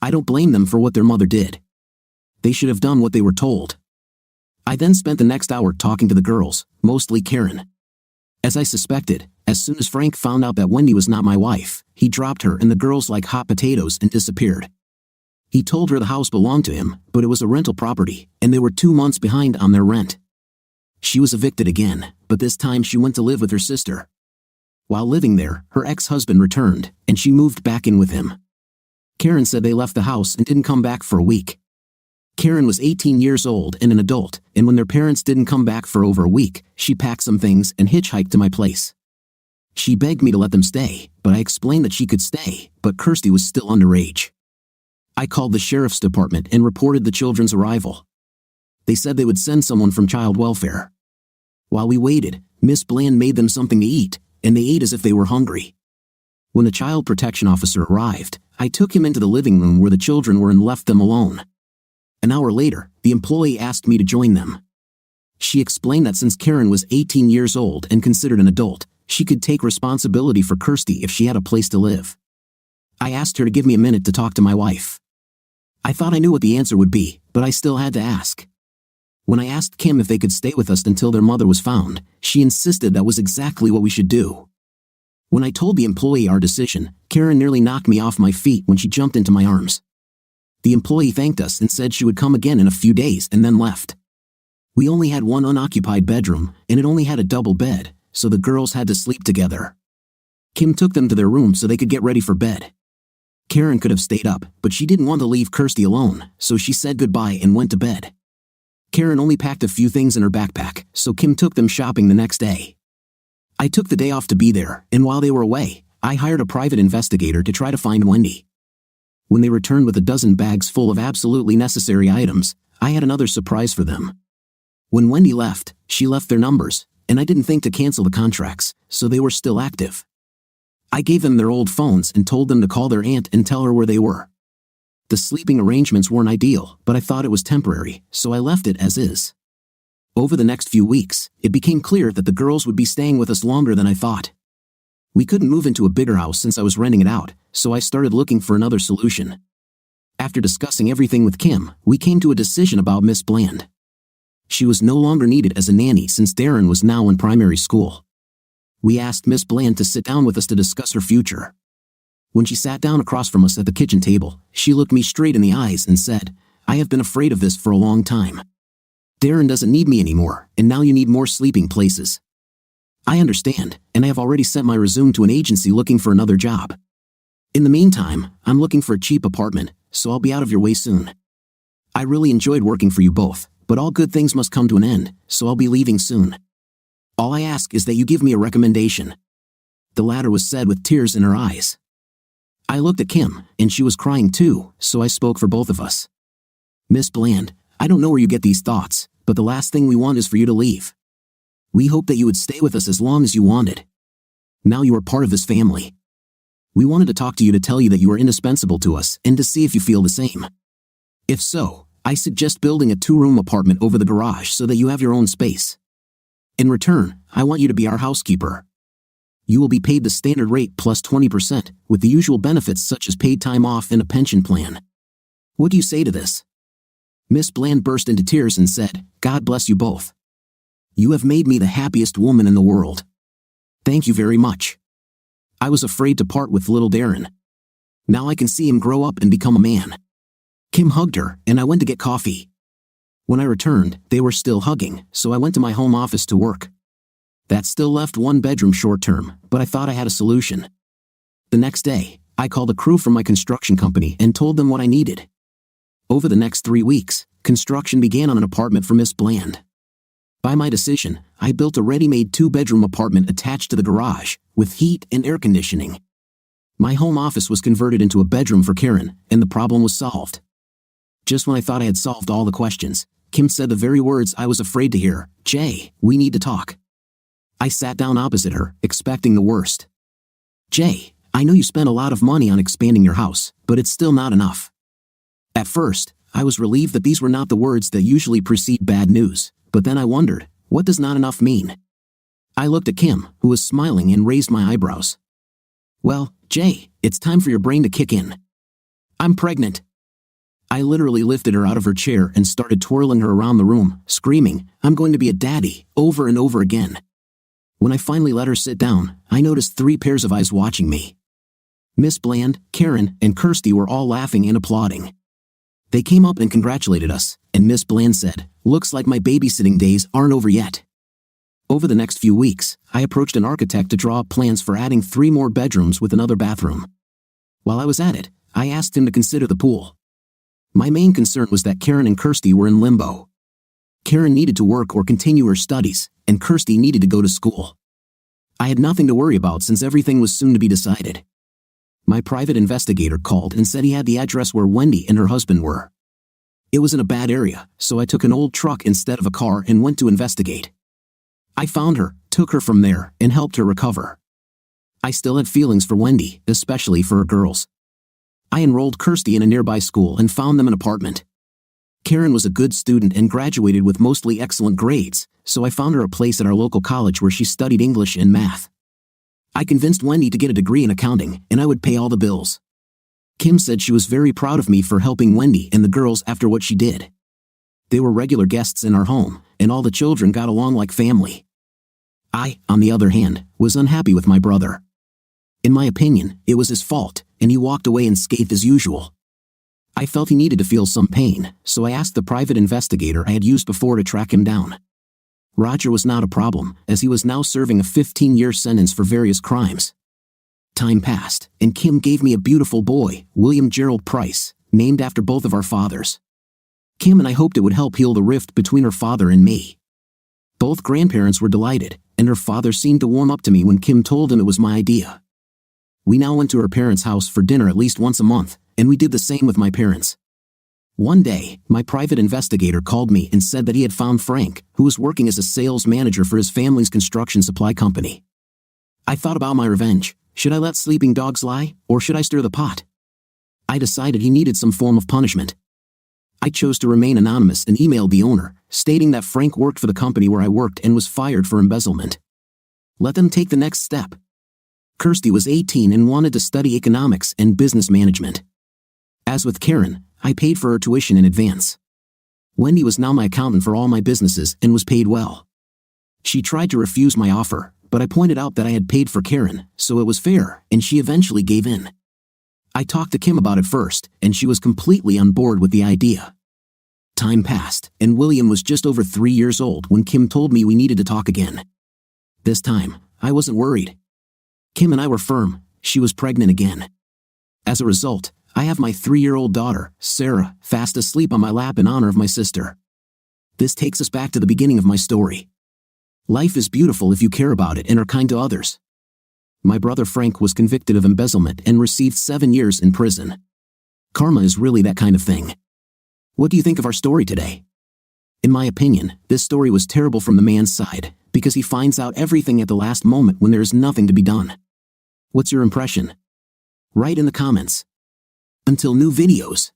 I don't blame them for what their mother did. They should have done what they were told." I then spent the next hour talking to the girls, mostly Karen. As I suspected, as soon as Frank found out that Wendy was not my wife, he dropped her and the girls like hot potatoes and disappeared. He told her the house belonged to him, but it was a rental property, and they were 2 months behind on their rent. She was evicted again, but this time she went to live with her sister. While living there, her ex-husband returned, and she moved back in with him. Karen said they left the house and didn't come back for a week. Karen was 18 years old and an adult, and when their parents didn't come back for over a week, she packed some things and hitchhiked to my place. She begged me to let them stay, but I explained that she could stay, but Kirsty was still underage. I called the sheriff's department and reported the children's arrival. They said they would send someone from child welfare. While we waited, Miss Bland made them something to eat, and they ate as if they were hungry. When the child protection officer arrived, I took him into the living room where the children were and left them alone. An hour later, the employee asked me to join them. She explained that since Karen was 18 years old and considered an adult, she could take responsibility for Kirsty if she had a place to live. I asked her to give me a minute to talk to my wife. I thought I knew what the answer would be, but I still had to ask. When I asked Kim if they could stay with us until their mother was found, she insisted that was exactly what we should do. When I told the employee our decision, Karen nearly knocked me off my feet when she jumped into my arms. The employee thanked us and said she would come again in a few days and then left. We only had one unoccupied bedroom, and it only had a double bed, so the girls had to sleep together. Kim took them to their room so they could get ready for bed. Karen could have stayed up, but she didn't want to leave Kirsty alone, so she said goodbye and went to bed. Karen only packed a few things in her backpack, so Kim took them shopping the next day. I took the day off to be there, and while they were away, I hired a private investigator to try to find Wendy. When they returned with a dozen bags full of absolutely necessary items, I had another surprise for them. When Wendy left, she left their numbers, and I didn't think to cancel the contracts, so they were still active. I gave them their old phones and told them to call their aunt and tell her where they were. The sleeping arrangements weren't ideal, but I thought it was temporary, so I left it as is. Over the next few weeks, it became clear that the girls would be staying with us longer than I thought. We couldn't move into a bigger house since I was renting it out, so I started looking for another solution. After discussing everything with Kim, we came to a decision about Miss Bland. She was no longer needed as a nanny since Darren was now in primary school. We asked Miss Bland to sit down with us to discuss her future. When she sat down across from us at the kitchen table, she looked me straight in the eyes and said, "I have been afraid of this for a long time. Darren doesn't need me anymore, and now you need more sleeping places. I understand, and I have already sent my resume to an agency looking for another job. In the meantime, I'm looking for a cheap apartment, so I'll be out of your way soon. I really enjoyed working for you both, but all good things must come to an end, so I'll be leaving soon. All I ask is that you give me a recommendation." The latter was said with tears in her eyes. I looked at Kim, and she was crying too, so I spoke for both of us. "Miss Bland, I don't know where you get these thoughts, but the last thing we want is for you to leave. We hope that you would stay with us as long as you wanted. Now you are part of this family. We wanted to talk to you to tell you that you are indispensable to us and to see if you feel the same. If so, I suggest building a 2-room apartment over the garage so that you have your own space. In return, I want you to be our housekeeper. You will be paid the standard rate plus 20%, with the usual benefits such as paid time off and a pension plan. What do you say to this?" Miss Bland burst into tears and said, "God bless you both. You have made me the happiest woman in the world. Thank you very much. I was afraid to part with little Darren. Now I can see him grow up and become a man." Kim hugged her, and I went to get coffee. When I returned, they were still hugging, so I went to my home office to work. That still left one bedroom short-term, but I thought I had a solution. The next day, I called a crew from my construction company and told them what I needed. Over the next 3 weeks, construction began on an apartment for Miss Bland. By my decision, I built a ready-made 2-bedroom apartment attached to the garage, with heat and air conditioning. My home office was converted into a bedroom for Karen, and the problem was solved. Just when I thought I had solved all the questions, Kim said the very words I was afraid to hear, "Jay, we need to talk." I sat down opposite her, expecting the worst. "Jay, I know you spent a lot of money on expanding your house, but it's still not enough." At first, I was relieved that these were not the words that usually precede bad news, but then I wondered, what does not enough mean? I looked at Kim, who was smiling, and raised my eyebrows. "Well, Jay, it's time for your brain to kick in. I'm pregnant." I literally lifted her out of her chair and started twirling her around the room, screaming, "I'm going to be a daddy," over and over again. When I finally let her sit down, I noticed 3 pairs of eyes watching me. Miss Bland, Karen, and Kirsty were all laughing and applauding. They came up and congratulated us, and Miss Bland said, "Looks like my babysitting days aren't over yet." Over the next few weeks, I approached an architect to draw up plans for adding 3 more bedrooms with another bathroom. While I was at it, I asked him to consider the pool. My main concern was that Karen and Kirsty were in limbo. Karen needed to work or continue her studies, and Kirsty needed to go to school. I had nothing to worry about since everything was soon to be decided. My private investigator called and said he had the address where Wendy and her husband were. It was in a bad area, so I took an old truck instead of a car and went to investigate. I found her, took her from there, and helped her recover. I still had feelings for Wendy, especially for her girls. I enrolled Kirsty in a nearby school and found them an apartment. Karen was a good student and graduated with mostly excellent grades, so I found her a place at our local college where she studied English and math. I convinced Wendy to get a degree in accounting, and I would pay all the bills. Kim said she was very proud of me for helping Wendy and the girls after what she did. They were regular guests in our home, and all the children got along like family. I, on the other hand, was unhappy with my brother. In my opinion, it was his fault, and he walked away unscathed as usual. I felt he needed to feel some pain, so I asked the private investigator I had used before to track him down. Roger was not a problem, as he was now serving a 15-year sentence for various crimes. Time passed, and Kim gave me a beautiful boy, William Gerald Price, named after both of our fathers. Kim and I hoped it would help heal the rift between her father and me. Both grandparents were delighted, and her father seemed to warm up to me when Kim told him it was my idea. We now went to her parents' house for dinner at least once a month, and we did the same with my parents. One day, my private investigator called me and said that he had found Frank, who was working as a sales manager for his family's construction supply company. I thought about my revenge. Should I let sleeping dogs lie, or should I stir the pot? I decided he needed some form of punishment. I chose to remain anonymous and emailed the owner, stating that Frank worked for the company where I worked and was fired for embezzlement. Let them take the next step. Kirsty was 18 and wanted to study economics and business management. As with Karen, I paid for her tuition in advance. Wendy was now my accountant for all my businesses and was paid well. She tried to refuse my offer, but I pointed out that I had paid for Karen, so it was fair, and she eventually gave in. I talked to Kim about it first, and she was completely on board with the idea. Time passed, and William was just over 3 years old when Kim told me we needed to talk again. This time, I wasn't worried. Kim and I were firm. She was pregnant again. As a result, I have my 3-year-old daughter, Sarah, fast asleep on my lap in honor of my sister. This takes us back to the beginning of my story. Life is beautiful if you care about it and are kind to others. My brother Frank was convicted of embezzlement and received 7 years in prison. Karma is really that kind of thing. What do you think of our story today? In my opinion, this story was terrible from the man's side, because he finds out everything at the last moment when there is nothing to be done. What's your impression? Write in the comments. Until new videos.